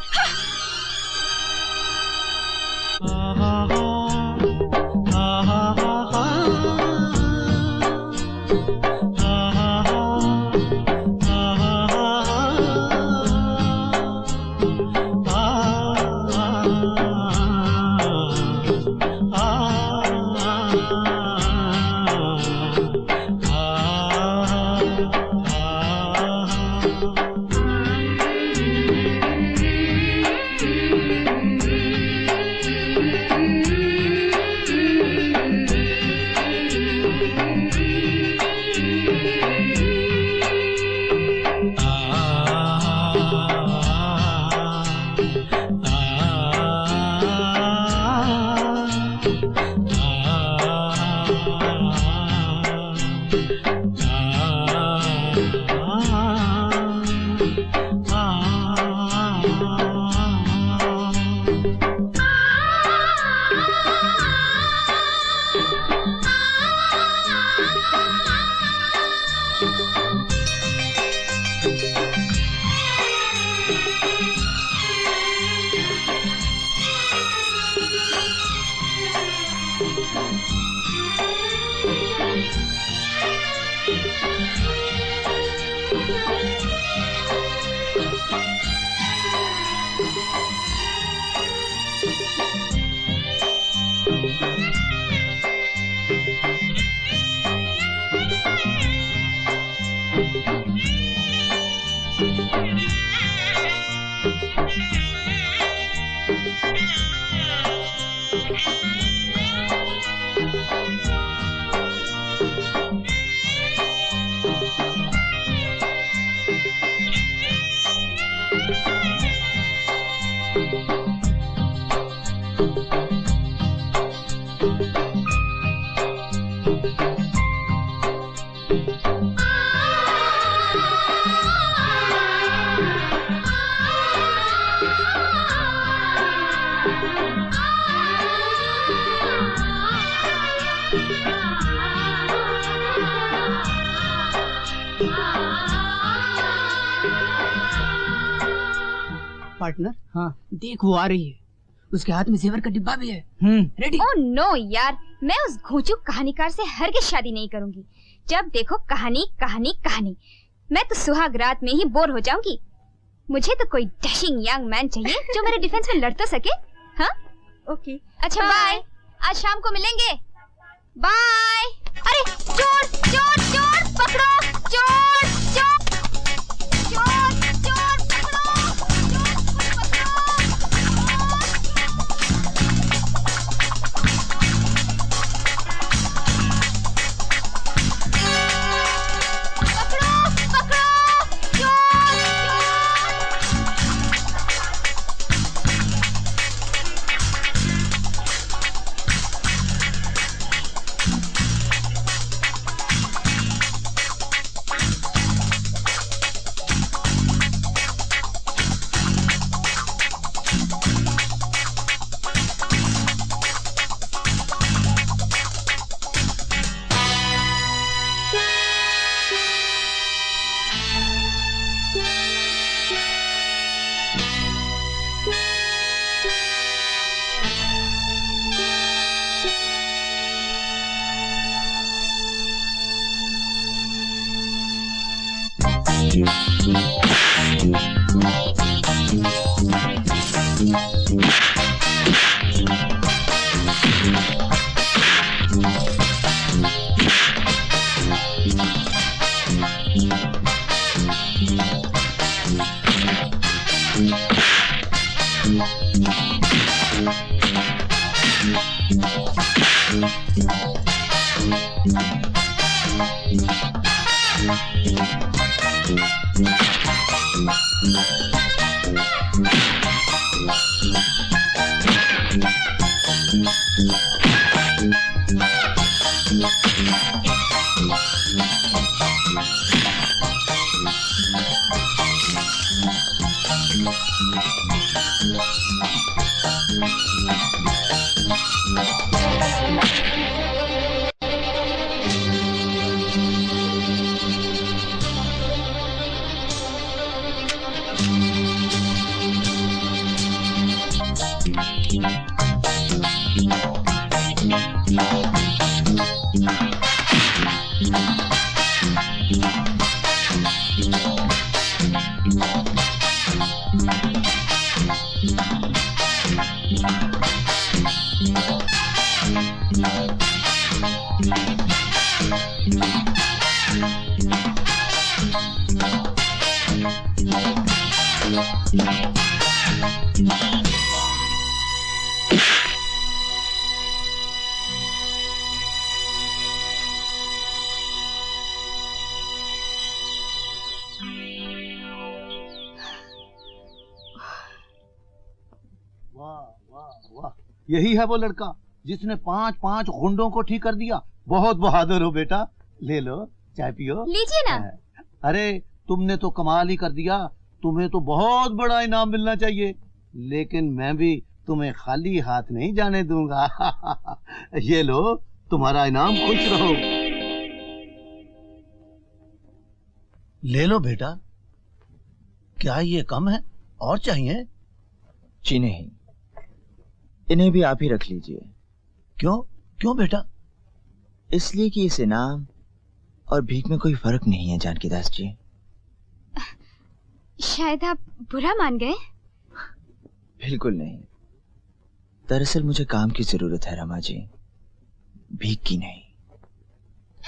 पार्टनर, हाँ देख वो आ रही है, उसके हाथ में जेवर का डिब्बा भी है। रेडी? ओह नो यार, मैं उस घोंचू कहानीकार से हरगिज़ शादी नहीं करूंगी। जब देखो कहानी कहानी कहानी, मैं तो सुहाग रात में ही बोर हो जाऊंगी। मुझे तो कोई डैशिंग यंग मैन चाहिए जो मेरे डिफेंस में लड़ तो सके। हाँ ओके, अच्छा बाय, आज शाम को मिलेंगे, बाय। अरे चोर चोर चोर पकड़ो, चोर चोर चोर चोर यही है वो लड़का जिसने 5 गुंडों को ठीक कर दिया। बहुत बहादुर हो बेटा। ले लो, चाय पियो। लीजिए ना। अरे तुमने तो कमाल ही कर दिया। तुम्हें तो बहुत बड़ा इनाम मिलना चाहिए, लेकिन मैं भी तुम्हें खाली हाथ नहीं जाने दूंगा। ये लो तुम्हारा इनाम, खुश रहो। ले लो बेटा। क्या ये कम है? और चाहिए? जी नहीं, इन्हें भी आप ही रख लीजिए। क्यों? क्यों बेटा? इसलिए कि इस इनाम और भीख में कोई फर्क नहीं है जानकी दास जी। शायद आप बुरा मान गए। बिल्कुल नहीं, दरअसल मुझे काम की जरूरत है रमा जी, भीख की नहीं।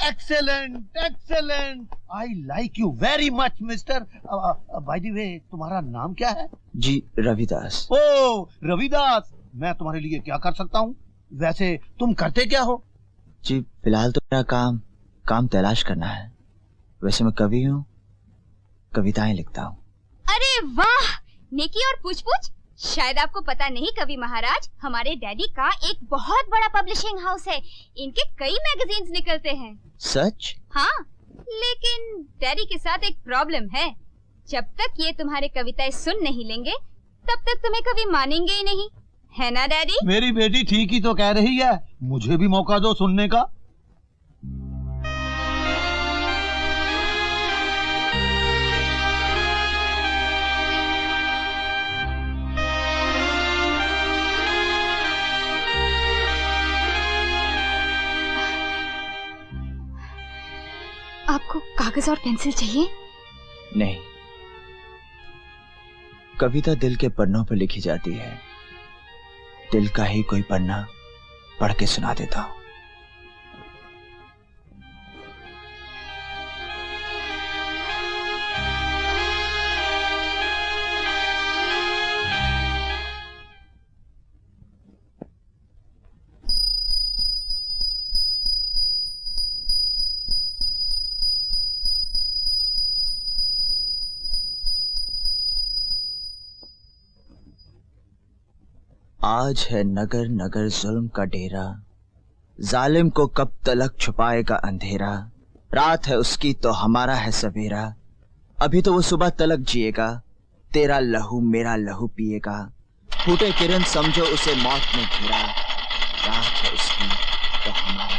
Excellent excellent, I like you very much mister. By the way, तुम्हारा नाम क्या है? जी रविदास। ओ रविदास, मैं तुम्हारे लिए क्या कर सकता हूँ? वैसे तुम करते क्या हो? जी फिलहाल तो मेरा काम तलाश करना है। वैसे मैं कवि हूँ, कविताएं लिखता हूँ। अरे वाह, नेकी और पूछ-पूछ। शायद आपको पता नहीं कवि महाराज, हमारे डैडी का एक बहुत बड़ा पब्लिशिंग हाउस है। इनके कई मैगजीन्स निकलते हैं। सच? हाँ, लेकिन डैडी के साथ एक प्रॉब्लम है। जब तक ये तुम्हारे कविताएं सुन नहीं लेंगे, तब तक तुम्हें कभी मानेंगे ही नहीं, है ना डैडी? मेरी बेटी ठीक ही तो कह रही है, मुझे भी मौका दो सुनने का। आपको कागज और पेंसिल चाहिए? नहीं, कविता दिल के पन्नों पर लिखी जाती है। दिल का ही कोई पन्ना पढ़ के सुना देता हूं। आज है नगर नगर जुल्म का डेरा, जालिम को कब तलक छुपाएगा अंधेरा। रात है उसकी तो हमारा है सवेरा, अभी तो वो सुबह तलक जिएगा। तेरा लहू मेरा लहू पिएगा, फूटे किरण समझो उसे मौत में घेरा। रात है उसकी तो हमारा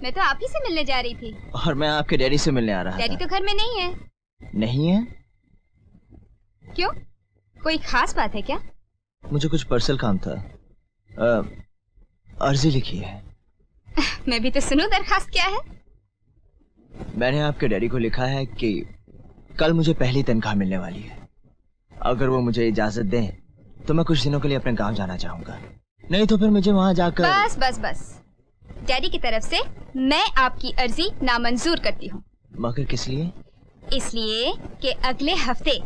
मैं तो आप ही से मिलने जा रही थी। और मैं आपके डैडी से मिलने आ रहा डैडी था। तो घर में नहीं है। नहीं है? क्यों? कोई खास बात है क्या? मुझे कुछ पर्सनल काम था। अर्जी लिखी है। मैं भी तो सुनूं दरखास्त क्या है? मैंने आपके डैडी को लिखा है कि कल मुझे पहली तनख्वाह मिलने वाली है। अगर वो मुझे इजाजत दें तो मैं कुछ दिनों के लिए अपने गांव जाना चाहूंगा, नहीं तो फिर मुझे वहां जाकर। बस बस बस, डैडी की तरफ से मैं आपकी अर्जी नामंजूर करती हूँ। मगर किस लिए? इसलिए कि अगले हफ्ते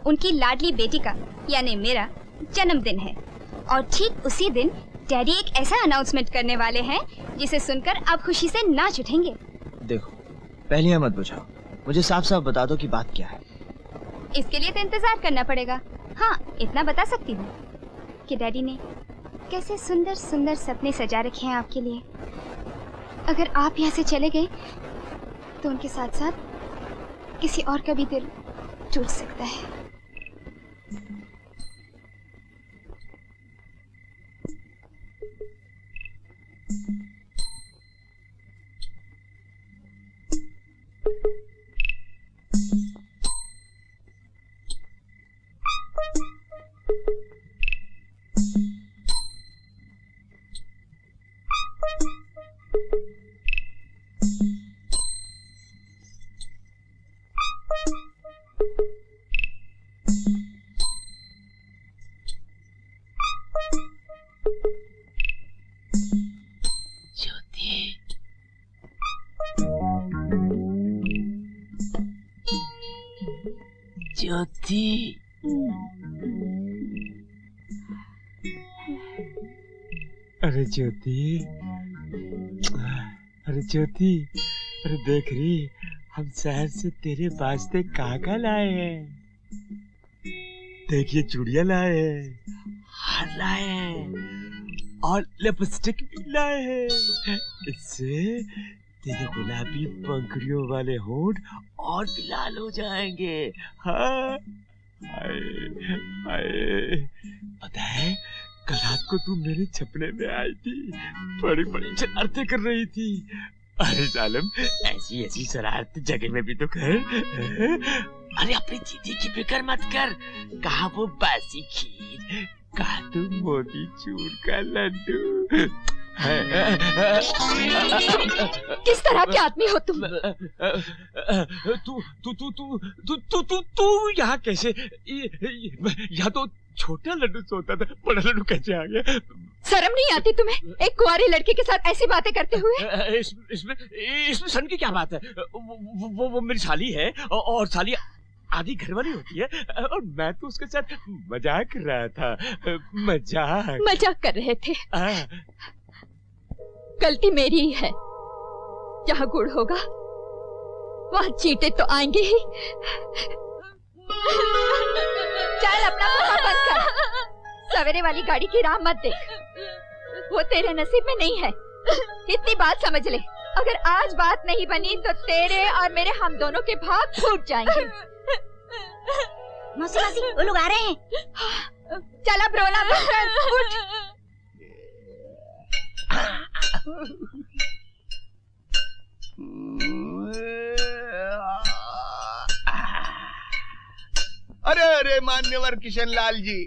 उनकी लाडली बेटी का यानी मेरा जन्मदिन है और ठीक उसी दिन डैडी एक ऐसा अनाउंसमेंट करने वाले हैं जिसे सुनकर आप खुशी से नाच उठेंगे। देखो, पहले मत बुझाओ, मुझे साफ साफ बता दो कि बात क्या है। इसके लिए तो इंतजार करना पड़ेगा। हाँ, इतना बता सकती हूँ कि डैडी ने कैसे सुंदर सुंदर सपने सजा रखे हैं आपके लिए। अगर आप यहाँ से चले गए तो उनके साथ साथ किसी और का भी दिल टूट सकता है। ज्योति, अरे ज्योति, अरे ज्योति, अरे देख रही, हम शहर से तेरे वास्ते काका लाए हैं। देखिए चूड़ियां लाए हैं, हार लाए हैं और लिपस्टिक भी लाए हैं। इससे तेरे गुलाबी पंखुड़ियों वाले होंठ और भी लाल हो जाएंगे। हाँ, हाय, हाय। पता है, कल रात को तू मेरे छपने में आई थी, बड़ी बड़ी शरारतें कर रही थी। अरे सालम, ऐसी ऐसी शरारत जगह में भी तो कर। अरे अपनी दीदी की फिक्र मत कर, कहा वो बासी खीर, कहा तू मोती चूर का लड्डू। किस तरह के आदमी हो तुम? तू यहाँ कैसे? यहाँ तो छोटा लड्डू सोता था, बड़ा लड्डू कैसे आ गया? शर्म नहीं आती तुम्हें एक कुंवारी लड़की के साथ ऐसी बातें करते हुए? इसमें शर्म की क्या बात है? वो मेरी साली है और साली आधी घरवाली होती है और मैं तो उसके साथ मजाक कर रहा था। मजाक कर रहे थे? गलती मेरी ही है। जहाँ गुड़ होगा वहाँ चींटे तो आएंगे ही। चल अपना मुंह बंद कर, सवेरे वाली गाड़ी की राह मत देख, वो तेरे नसीब में नहीं है। इतनी बात समझ ले, अगर आज बात नहीं बनी तो तेरे और मेरे हम दोनों के भाग फूट जाएंगे। मौसी मौसी, वो लोग आ रहे हैं। चल अब रोना बंद कर, उठ। अरे अरे मान्यवर किशन लाल जी,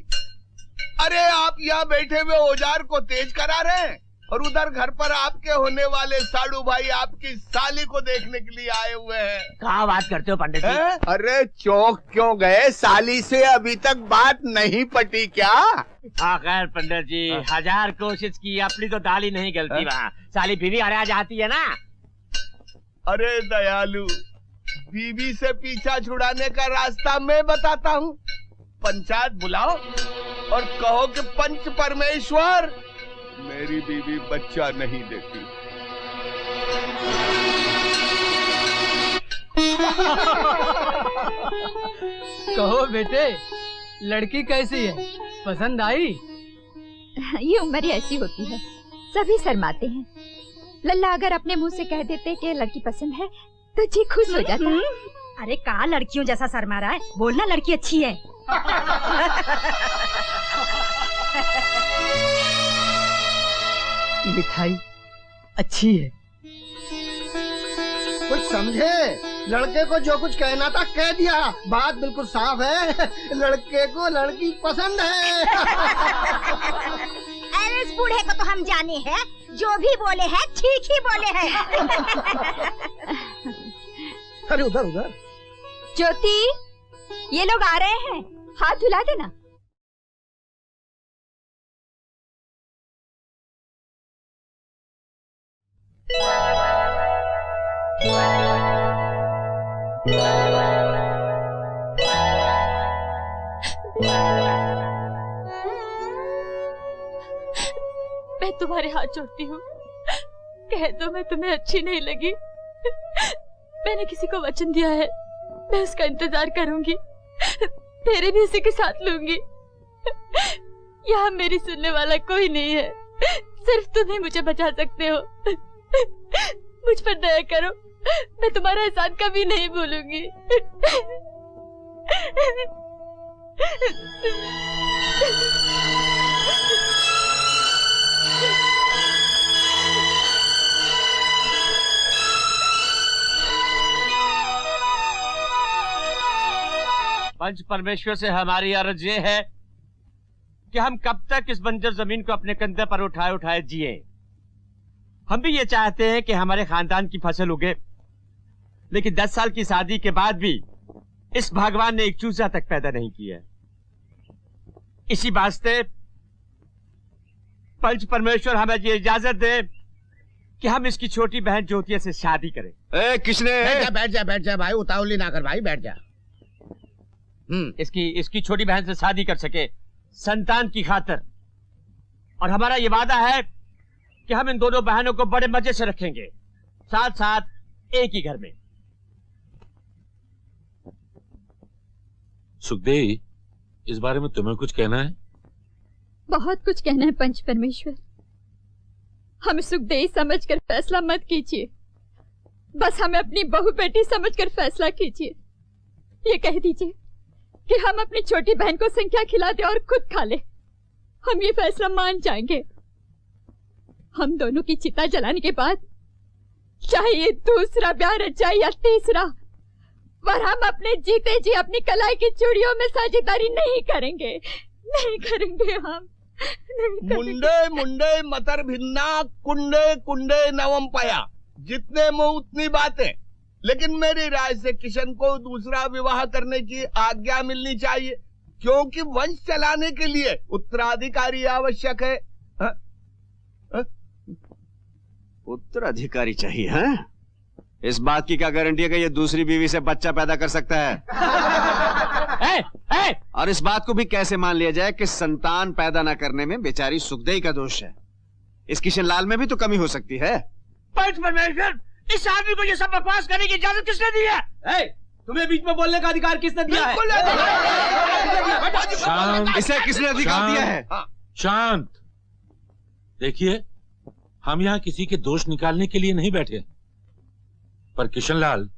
अरे आप यहाँ बैठे हुए औजार को तेज करा रहे हैं और उधर घर पर आपके होने वाले साड़ू भाई आपकी साली को देखने के लिए आए हुए हैं। कहाँ बात करते हो पंडित जी? अरे चौक क्यों गए? साली से अभी तक बात नहीं पटी क्या? हाँ खैर पंडित जी, 1000 कोशिश की, अपनी तो दाल ही नहीं गलती। वहाँ साली बीवी हरा जाती है ना। अरे दयालु, बीवी से पीछा छुड़ाने का रास्ता मैं बताता हूँ। पंचायत बुलाओ और कहो कि पंच परमेश्वर मेरी बीवी बच्चा नहीं देती। कहो बेटे, लड़की कैसी है? पसंद आई? ये उम्र ही ऐसी होती है, सभी शर्माते हैं। लल्ला अगर अपने मुंह से कह देते कि लड़की पसंद है तो जी खुश हो जाता है। अरे कहाँ लड़कियों जैसा शर्मा रहा है, बोलना लड़की अच्छी है। मिठाई अच्छी है, कुछ समझे? लड़के को जो कुछ कहना था कह दिया। बात बिल्कुल साफ है, लड़के को लड़की पसंद है। अरे इस बूढ़े को तो हम जाने हैं, जो भी बोले हैं ठीक ही बोले हैं। अरे उधर उधर। ज्योति, ये लोग आ रहे हैं, हाथ धुला देना। मैं तुम्हारे हाथ जोड़ती हूँ, कह दो मैं तुम्हें अच्छी नहीं लगी। मैंने किसी को वचन दिया है, मैं उसका इंतजार करूंगी, तेरे भी उसी के साथ लूंगी। यहाँ मेरी सुनने वाला कोई नहीं है, सिर्फ तुम ही मुझे बचा सकते हो। मुझ पर दया करो, मैं तुम्हारा एहसान कभी नहीं भूलूंगी। पंच परमेश्वर से हमारी अर्ज ये है कि हम कब तक इस बंजर जमीन को अपने कंधे पर उठाए उठाए जिए। हम भी ये चाहते हैं कि हमारे खानदान की फसल उगे, लेकिन 10 साल की शादी के बाद भी इस भगवान ने एक चूजा तक पैदा नहीं किया। इसी वास्ते पंच परमेश्वर हमें ये इजाजत दे कि हम इसकी छोटी बहन ज्योतिया से शादी करें। किसने? बैठ जा भाई, उतावली ना कर भाई, बैठ जा। इसकी छोटी बहन से शादी कर सके संतान की खातिर, और हमारा ये वादा है कि हम इन दोनों बहनों को बड़े मजे से रखेंगे, साथ साथ एक ही घर में। सुखदेव, इस बारे में तुम्हें कुछ कहना है? बहुत कुछ कहना है पंच परमेश्वर। हमें सुखदेव समझकर फैसला मत कीजिए, बस हमें अपनी बहू बेटी समझकर फैसला कीजिए। ये कह दीजिए कि हम अपनी छोटी बहन को संख्या खिला दे और खुद खा ले, हम ये फैसला मान जाएंगे। हम दोनों की चिता जलाने के बाद चाहे ये दूसरा ब्याह रचाए या तीसरा, पर हम अपने जीते जी अपनी कलाई की चूड़ियों में साझेदारी नहीं करेंगे, नहीं करेंगे हम। मुंडे मुंडे मतर भिन्ना, कुंडे कुंडे नवम पाया। जितने मुंह उतनी बातें। लेकिन मेरी राय से किशन को दूसरा विवाह करने की आज्ञा मिलनी चाहिए, क्योंकि वंश चलाने के लिए उत्तराधिकारी आवश्यक है। उत्तराधिकारी चाहिए? हाँ? इस बात की क्या गारंटी है कि ये दूसरी बीवी से बच्चा पैदा कर सकता है? और इस बात को भी कैसे मान लिया जाए कि संतान पैदा न करने में बेचारी सुखदेई का दोष है? इस किशन लाल में भी तो कमी हो सकती है। पंच परमेश्वर, इस आदमी को ये सब बकवास करने की इजाजत किसने दी है? तुम्हें बीच में बोलने का अधिकार किसने दिया है? शांत। इसे किसने अधिकार दिया है? शांत। देखिए, हम यहाँ किसी के दोष निकालने के लिए नहीं बैठे, पर किशनलाल,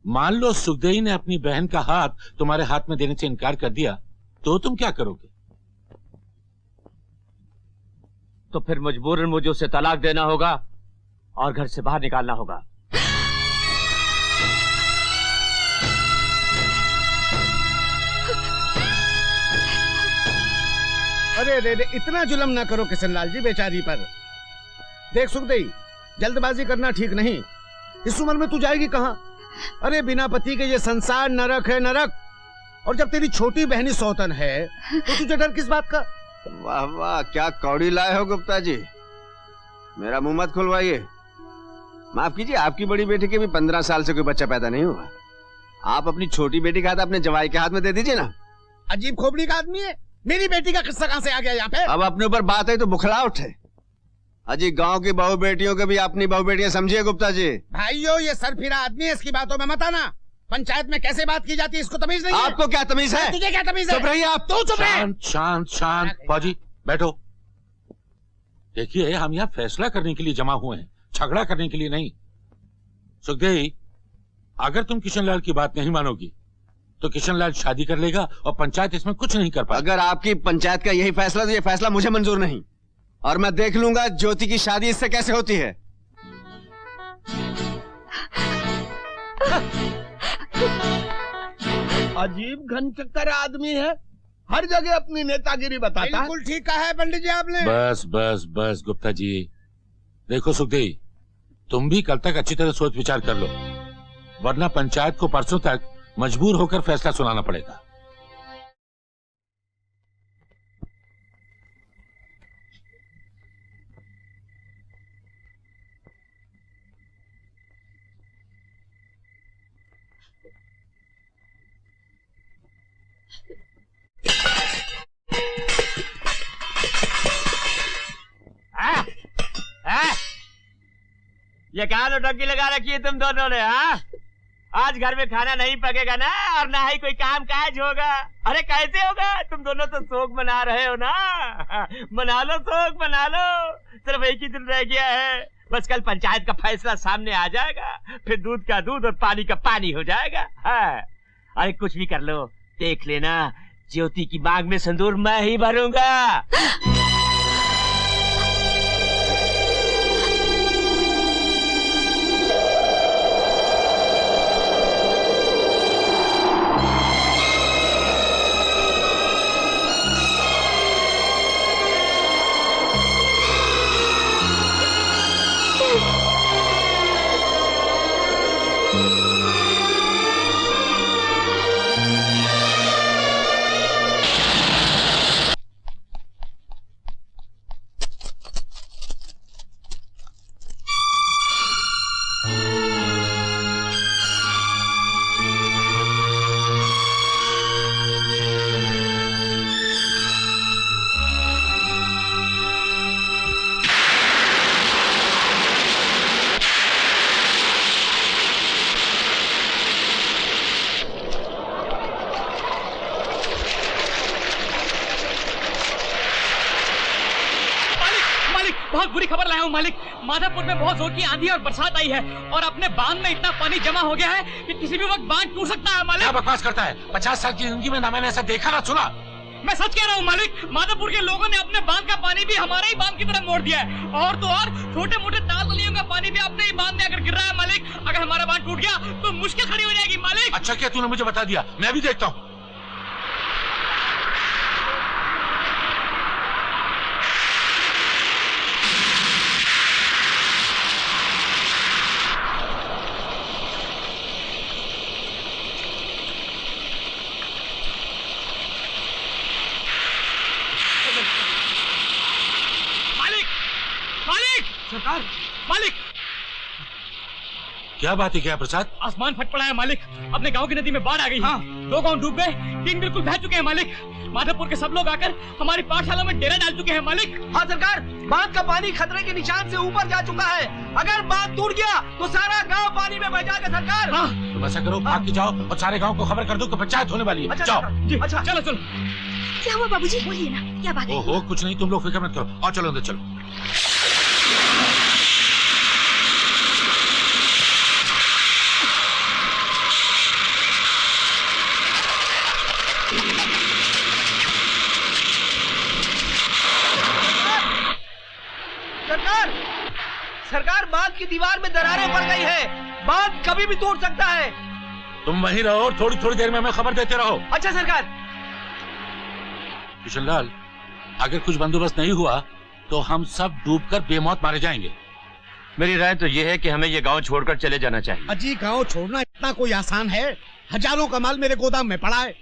मान लो सुखदेई ने अपनी बहन का हाथ तुम्हारे हाथ में देने से इनकार कर दिया, तो तुम क्या करोगे? तो फिर मजबूरन मुझे उसे तलाक देना होगा और घर से बाहर निकालना होगा। अरे रे रे, इतना जुल्म ना करो किशनलाल जी बेचारी पर। देख सुखदेई, जल्दबाजी करना ठीक नहीं। इस उम्र में तू जाएगी कहाँ? अरे बिना पति के ये संसार नरक है, नरक। और जब तेरी छोटी बहनी सौतन है तो तुझे डर किस बात का? वाह वाह, क्या कौड़ी लाए हो गुप्ता जी। मेरा मुंह मत खुलवाइए। माफ कीजिए, आपकी बड़ी बेटी के भी 15 साल से कोई बच्चा पैदा नहीं हुआ। आप अपनी छोटी बेटी का हाथ अपने जवाई के हाथ में दे दीजिए ना। अजीब खोपड़ी का आदमी है। मेरी बेटी का किस्सा कहाँ से आ गया यहाँ पे? अब अपने ऊपर बात है तो बुखला उठे। अजी, गांव की बहू बेटियों के भी अपनी बहू बेटियां समझिए गुप्ता जी। भाइयों, ये सरफिरा आदमी है, इसकी बातों में मत आना। पंचायत में कैसे बात की जाती है इसको तमीज नहीं है। आपको क्या तमीज है? तुझे क्या तमीज है? चुप रहिए आप। तू चुप रहे। शांत शांत शांत। फौजी बैठो। देखिए, हम यहाँ फैसला करने के लिए जमा हुए हैं, झगड़ा करने के लिए नहीं। सुखदेई, अगर तुम किशनलाल की बात नहीं मानोगी तो किशनलाल शादी कर लेगा और पंचायत इसमें कुछ नहीं कर पाएगी। अगर आपकी पंचायत का यही फैसला, तो ये फैसला मुझे मंजूर नहीं, और मैं देख लूंगा ज्योति की शादी इससे कैसे होती है। अजीब घन चक्कर आदमी है, हर जगह अपनी नेतागिरी बताता है। बिल्कुल ठीक कहा है पंडित जी आपने। बस बस बस गुप्ता जी, देखो सुखदेव, तुम भी कल तक अच्छी तरह सोच विचार कर लो, वरना पंचायत को परसों तक मजबूर होकर फैसला सुनाना पड़ेगा। ये क्या नौटंकी लगा रखी है तुम दोनों ने? हाँ, आज घर में खाना नहीं पकेगा ना, और ना ही कोई काम काज होगा। अरे कैसे होगा? तुम दोनों तो शोक मना रहे हो ना। मना लो, शोक मना लो, सिर्फ एक ही दिन रह गया है। बस कल पंचायत का फैसला सामने आ जाएगा, फिर दूध का दूध और पानी का पानी हो जाएगा। हाँ, अरे कुछ भी कर लो, देख लेना ज्योति की मांग में सिंदूर मैं ही भरूंगा। बहुत बुरी खबर लाया हूँ मालिक। माधवपुर में बहुत जोर की आंधी और बरसात आई है और अपने बांध में इतना पानी जमा हो गया है कि किसी भी वक्त बांध टूट सकता है मालिक। क्या बकवास करता है? 50 साल की जिंदगी में ना मैंने ऐसा देखा ना सुना। मैं सच कह रहा हूँ मालिक, माधवपुर के लोगों ने अपने बांध का पानी भी हमारे ही बांध की तरफ मोड़ दिया है, और तो और छोटे मोटे ताल तलियों का पानी भी अपने ही बांध में आकर गिर रहा है मालिक। अगर हमारा बांध टूट गया तो मुश्किल खड़ी हो जाएगी मालिक। अच्छा क्या तूने मुझे बता दिया, मैं भी देखता हूँ। सरकार, मालिक, क्या बात है? क्या प्रसाद? आसमान फट पड़ा है मालिक। अपने गांव की नदी में बाढ़ आ गई। हाँ। 2 गांव डूब गए, 3 बिल्कुल बह चुके हैं मालिक। माधवपुर के सब लोग आकर हमारी पाठशाला में डेरा डाल चुके हैं मालिक। हाँ सरकार, बांध का पानी खतरे के निशान से ऊपर जा चुका है। अगर बांध टूट गया तो सारा गांव पानी में बह जाएगा सरकार। हाँ। तुम ऐसा करो, भाग के जाओ और सारे गाँव को खबर कर दो कि पंचायत होने वाली है। अच्छा, जाओ। अच्छा चलो चलो। क्या हुआ बाबूजी? बोलिए ना, क्या बात है? ओहो कुछ नहीं, तुम लोग फिक्र मत करो, और चलो अंदर चलो। सरकार, सरकार, बांध की दीवार में दरारें पड़ गई है। बांध कभी भी टूट सकता है। तुम वहीं रहो और थोड़ी थोड़ी देर में हमें खबर देते रहो। अच्छा सरकार। किशनलाल, अगर कुछ बंदोबस्त नहीं हुआ तो हम सब डूबकर बेमौत मारे जाएंगे। मेरी राय तो यह है कि हमें ये गांव छोड़कर चले जाना चाहिए। अजी गांव छोड़ना इतना कोई आसान है? हजारों का माल मेरे गोदाम में पड़ा है।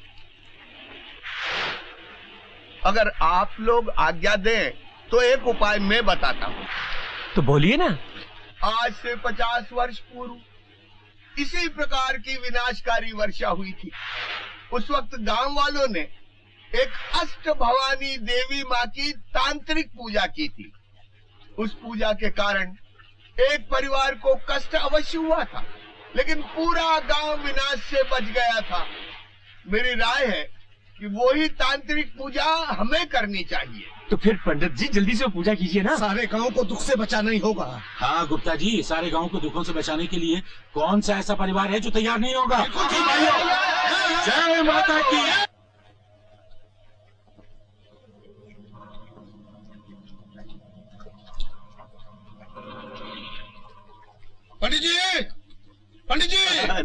अगर आप लोग आज्ञा दें तो एक उपाय मैं बताता हूँ। तो बोलिए ना। आज से 50 वर्ष पूर्व इसी प्रकार की विनाशकारी वर्षा हुई थी। उस वक्त गांव वालों ने एक अष्ट भवानी देवी माँ की तांत्रिक पूजा की थी। उस पूजा के कारण एक परिवार को कष्ट अवश्य हुआ था, लेकिन पूरा गांव विनाश से बच गया था। मेरी राय है कि वही तांत्रिक पूजा हमें करनी चाहिए। तो फिर पंडित जी जल्दी से पूजा कीजिए ना। सारे गांव को दुख से बचाना ही होगा। हाँ गुप्ता जी, सारे गांव को दुखों से बचाने के लिए कौन सा ऐसा परिवार है जो तैयार नहीं होगा? जय माता की। पंडित जी, पंडित जी,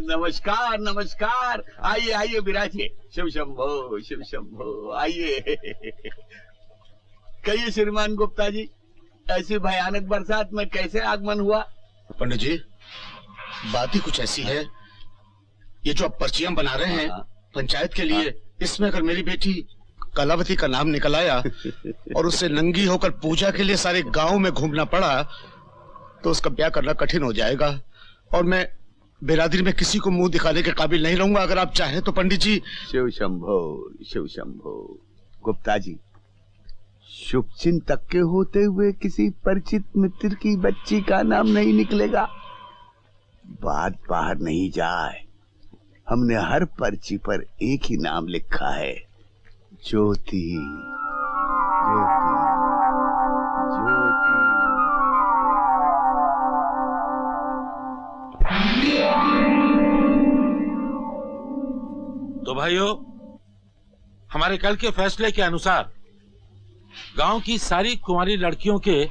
नमस्कार नमस्कार, आइए आइए विराजिए। शिव शंभो आइए। कहिए श्रीमान गुप्ता जी, ऐसी भयानक बरसात में कैसे आगमन हुआ? पंडित जी, बात ही कुछ ऐसी है, ये जो अब पर्चियां बना रहे हैं पंचायत के लिए, इसमें अगर मेरी बेटी कलावती का नाम निकल आया और उससे नंगी होकर पूजा के लिए सारे गांव में घूमना पड़ा तो उसका ब्याह करना कठिन हो जाएगा और मैं बिरादरी में किसी को मुंह दिखाने के काबिल नहीं रहूंगा। अगर आप चाहें तो पंडित जी। शिव शंभो गुप्ता जी, शुभ चिंतक के होते हुए किसी परिचित मित्र की बच्ची का नाम नहीं निकलेगा। बात बाहर नहीं जाए, हमने हर पर्ची पर एक ही नाम लिखा है, ज्योति। तो भाइयों, हमारे कल के फैसले के अनुसार गांव की सारी कुंवारी लड़कियों के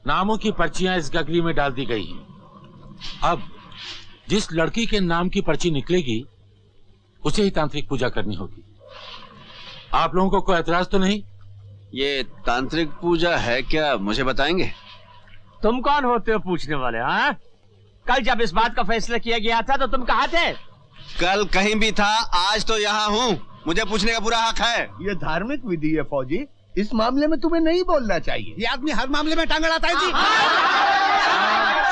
नामों की पर्चियां इस गगरी में डाल दी गई हैं। अब जिस लड़की के नाम की पर्ची निकलेगी उसे ही तांत्रिक पूजा करनी होगी। आप लोगों को कोई एतराज तो नहीं? ये तांत्रिक पूजा है क्या, मुझे बताएंगे? तुम कौन होते हो पूछने वाले? हाँ, कल जब इस बात का फैसला किया गया था तो तुम कहाँ थे? कल कहीं भी था, आज तो यहाँ हूँ, मुझे पूछने का पूरा हक है। ये धार्मिक विधि है फौजी, इस मामले में तुम्हें नहीं बोलना चाहिए। ये आदमी हर मामले में टांग अड़ाता है जी।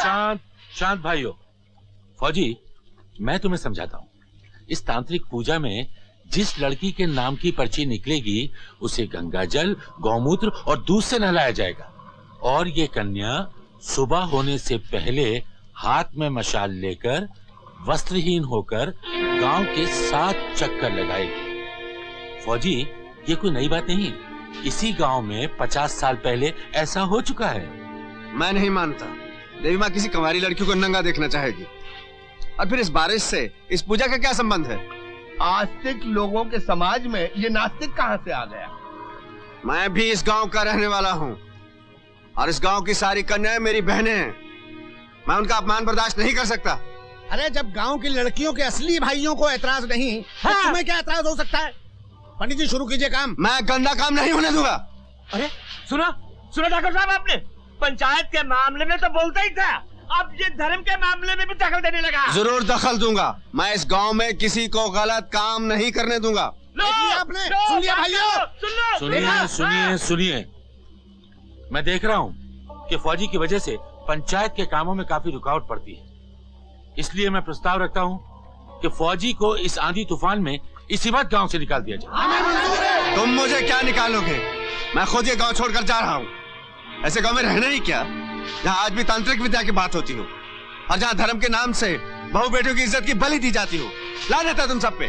शांत शांत भाइयों। फौजी, मैं तुम्हें समझाता हूँ। इस तांत्रिक पूजा में जिस लड़की के नाम की पर्ची निकलेगी उसे गंगा जल, गौमूत्र और दूध से नहलाया जाएगा और ये कन्या सुबह होने से पहले हाथ में मशाल लेकर वस्त्रहीन होकर गांव के 7 चक्कर लगाएगी। फौजी, ये कोई नई बात नहीं, इसी गांव में 50 साल पहले ऐसा हो चुका है। मैं नहीं मानता, देवी माँ किसी कुंवारी लड़की को नंगा देखना चाहेगी। और फिर इस बारिश से इस पूजा का क्या संबंध है? आस्तिक लोगों के समाज में ये नास्तिक कहाँ से आ गया? मैं भी इस गांव का रहने वाला हूँ और इस गांव की सारी कन्याएं मेरी बहनें हैं। मैं उनका अपमान बर्दाश्त नहीं कर सकता। अरे जब गांव की लड़कियों के असली भाइयों को ऐतराज नहीं, तो तुम्हें क्या ऐतराज हो सकता है? पंडित जी, शुरू कीजिए काम। मैं गंदा काम नहीं होने दूंगा। अरे सुना डॉक्टर साहब, आपने पंचायत के मामले में तो बोलता ही था, अब ये धर्म के मामले में भी दखल देने लगा। जरूर दखल दूंगा। मैं इस गांव में किसी को गलत काम नहीं करने दूंगा। आपने सुन लिया भाइयों? सुनिए सुनिए, मैं देख रहा हूँ कि फौजी की वजह से पंचायत के कामों में काफी रुकावट पड़ती है, इसलिए मैं प्रस्ताव रखता हूँ कि फौजी को इस आंधी तूफान में इसी वक्त गांव से निकाल दिया जाए। तुम मुझे क्या निकालोगे? मैं खुद ये गांव छोड़कर जा रहा हूँ। ऐसे गांव में रहना ही क्या, जहाँ आज भी तांत्रिक विद्या की बात होती हो और जहाँ धर्म के नाम से बहू बेटियों की इज्जत की बलि दी जाती हो। लानत है तुम सब पे।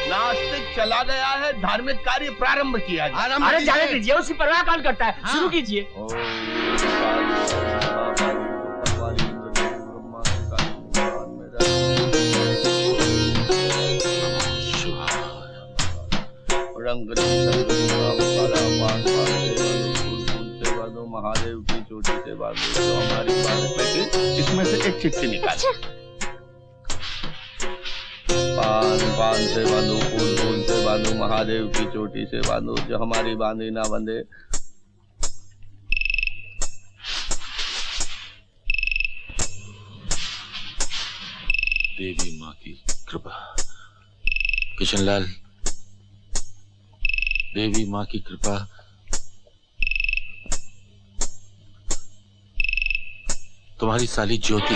नास्तिक चला गया है, धार्मिक कार्य प्रारंभ किया जाए। अरे जाने दीजिए, उसकी परवाह कौन करता है? शुरू कीजिए। महादेव की चोटी से बांधो तो हमारी बात, इसमें से एक चिट्ठी निकालो। पान से बांधो, फूल से बांधो, महादेव की चोटी से बांधो, जो हमारी बांधी ना बंधे। देवी माँ की कृपा। किशनलाल, देवी माँ की कृपा। तुम्हारी साली ज्योति।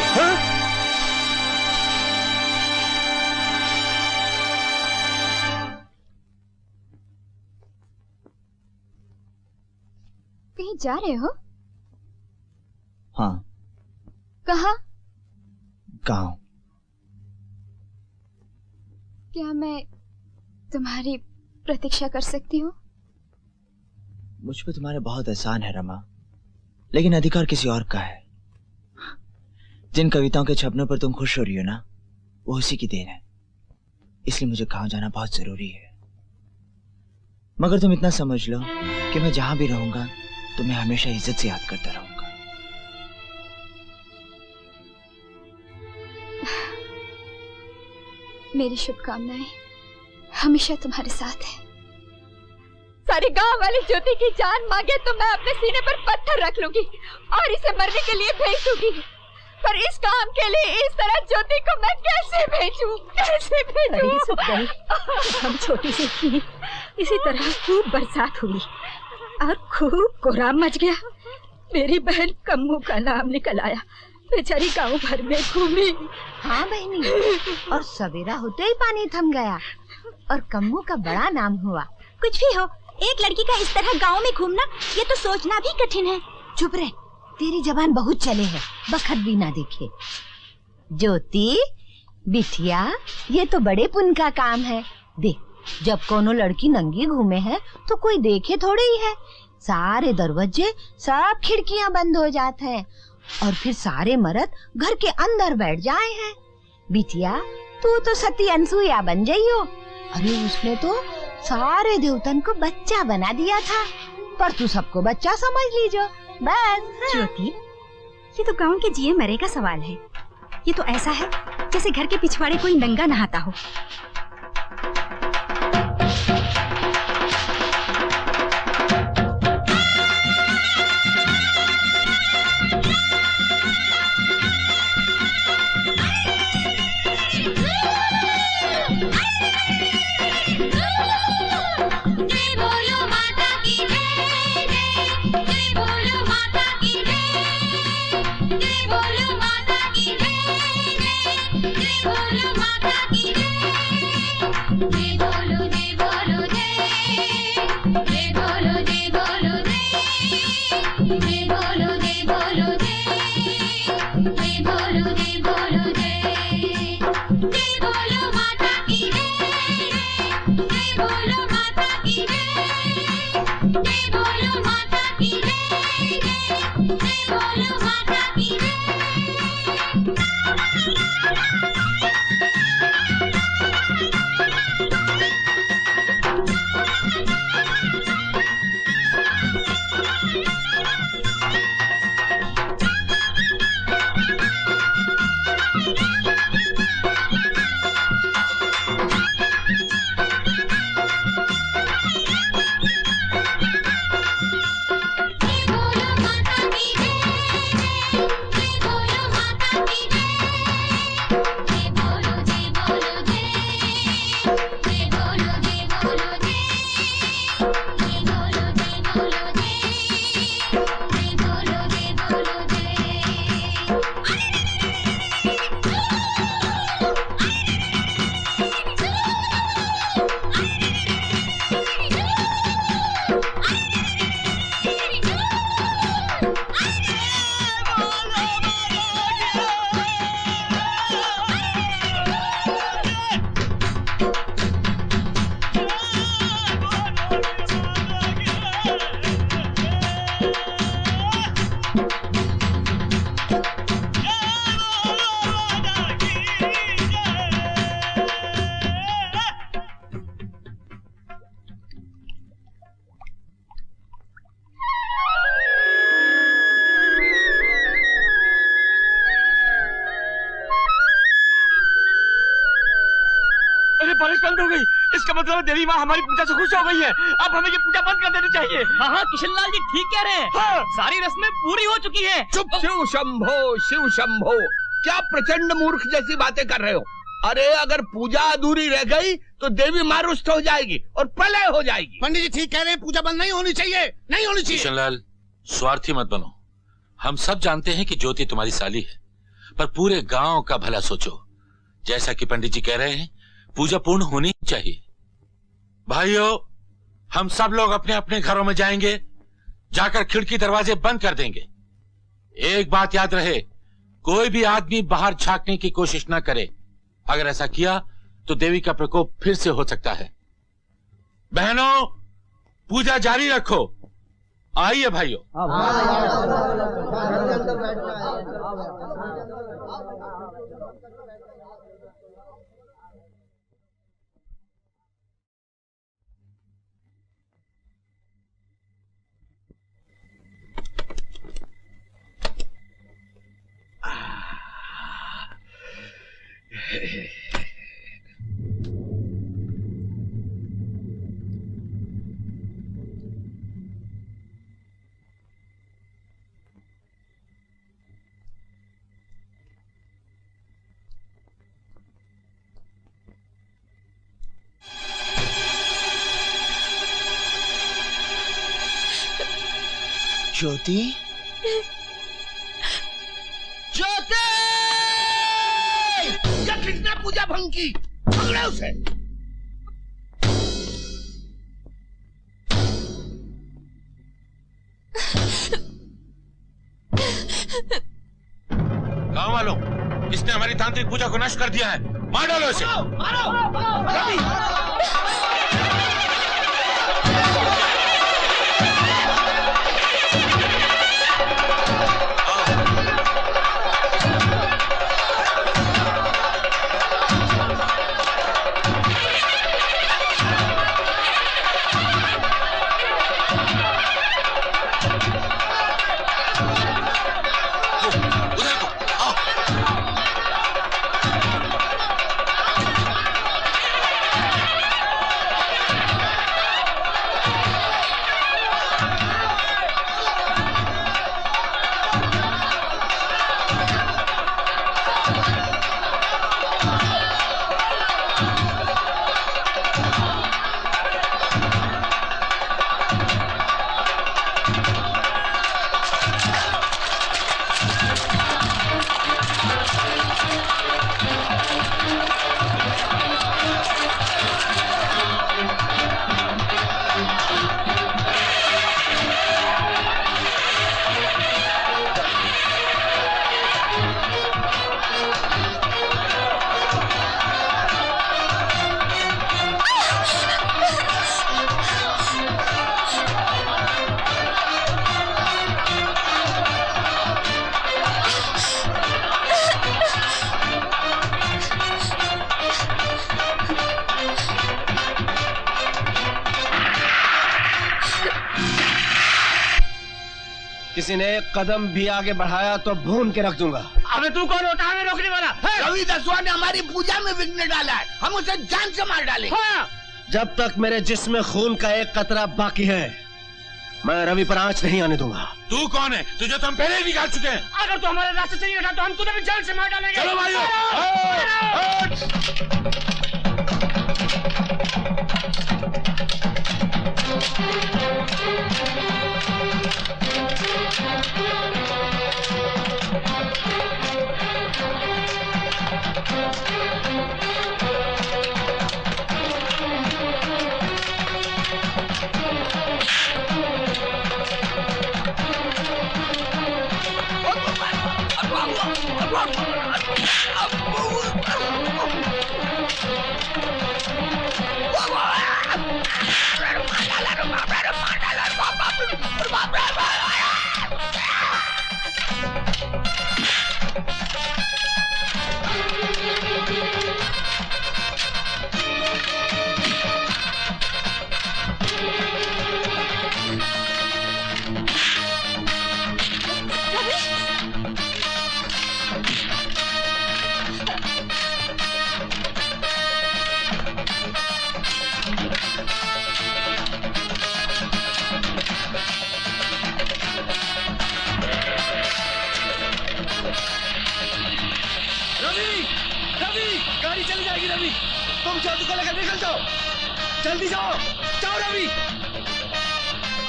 कहीं जा रहे हो? हाँ। कहाँ? गांव। क्या मैं तुम्हारी प्रतीक्षा कर सकती हूँ? मुझ पे तुम्हारे बहुत एहसान है रमा, लेकिन अधिकार किसी और का है। जिन कविताओं के छपने पर तुम खुश हो रही हो ना, वो उसी की देन है। इसलिए मुझे गांव जाना बहुत जरूरी है। मगर तुम इतना समझ लो कि मैं जहां भी रहूंगा तुम्हें हमेशा इज्जत से याद करता रहूंगा। मेरी शुभकामनाएं हमेशा तुम्हारे साथ है। सारे गांव वाले ज्योति की जान मांगे तो मैं अपने सीने पर पत्थर रख लूंगी और इसे मरने के लिए भेज दूंगी, पर इस काम के लिए इस तरह ज्योति को मैं कैसे भेजूं? कैसे भेजूं? हम छोटी सी थी, इसी तरह खूब बरसात हुई और खूब कोहराम मच गया। मेरी बहन कम्मू का नाम निकल आया, बेचारी गांव भर में घूमी। हाँ बहनी, और सवेरा होते ही पानी थम गया और कम्मू का बड़ा नाम हुआ। कुछ भी हो, एक लड़की का इस तरह गांव में घूमना, ये तो सोचना भी कठिन है। चुप रह, तेरी जबान बहुत चले है, बखत भी ना देखे। ज्योति बिटिया, ये तो बड़े पुण्य का काम है। देख, जब कोनो लड़की नंगी घूमे है तो कोई देखे थोड़े ही है, सारे दरवाजे सब खिड़कियां बंद हो जाते हैं और फिर सारे मर्द घर के अंदर बैठ जाए हैं। बिटिया, तू तो सती अनसुईया बन गई हो। अरे उसने तो सारे देवतन को बच्चा बना दिया था, पर तू सबको बच्चा समझ लीजो बस। ज्योति, ये तो गांव के जिए मरे का सवाल है। ये तो ऐसा है जैसे घर के पिछवाड़े कोई नंगा नहाता हो। इसका मतलब देवी माँ हमारी पूजा से खुश हो गई है। अब हमें ये पूजा बंद कर देनी चाहिए। हाँ, किशनलाल जी ठीक कह रहे हैं। हाँ। सारी रस्में पूरी हो चुकी हैं। चुप। शिव शंभो, शिव शंभो, क्या प्रचंड मूर्ख जैसी बातें कर रहे हो? अरे अगर पूजा अधूरी रह गई तो देवी माँ रुष्ट हो जाएगी और प्रलय हो जाएगी। पंडित जी ठीक कह रहे हैं, पूजा बंद नहीं होनी चाहिए, नहीं होनी चाहिए। किशनलाल, स्वार्थी मत बनो। हम सब जानते हैं कि ज्योति तुम्हारी साली है, पर पूरे गांव का भला सोचो। जैसा कि पंडित जी कह रहे हैं, पूजा पूर्ण होनी चाहिए। भाइयों, हम सब लोग अपने अपने घरों में जाएंगे, जाकर खिड़की दरवाजे बंद कर देंगे। एक बात याद रहे, कोई भी आदमी बाहर झांकने की कोशिश ना करे। अगर ऐसा किया तो देवी का प्रकोप फिर से हो सकता है। बहनों, पूजा जारी रखो। आइए भाइयों। ज्योति, ज्योति! क्या किसने पूजा भंग की? पकड़ो उसे। गांव वालों, इसने हमारी तांत्रिक पूजा को नष्ट कर दिया है। मार डालो इसे। किसी ने एक कदम भी आगे बढ़ाया तो भून के रख दूंगा। अबे तू कौन होता है हमें रोकने वाला? रवि दसवा ने हमारी पूजा में विघ्न डाला है, हम उसे जान से मार डालेंगे। हाँ। जब तक मेरे जिस्म में खून का एक कतरा बाकी है, मैं रवि पर आंच नहीं आने दूंगा। तू कौन है? तुझे तो हम पहले ही निकाल चुके हैं। अगर तू हमारे रास्ते से नहीं हटा तो हम तुझे भी जान से मार डालेंगे। चलो भाइयों। जल्दी जाओ, जाओ रवि।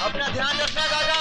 अपना ध्यान रखना गागा।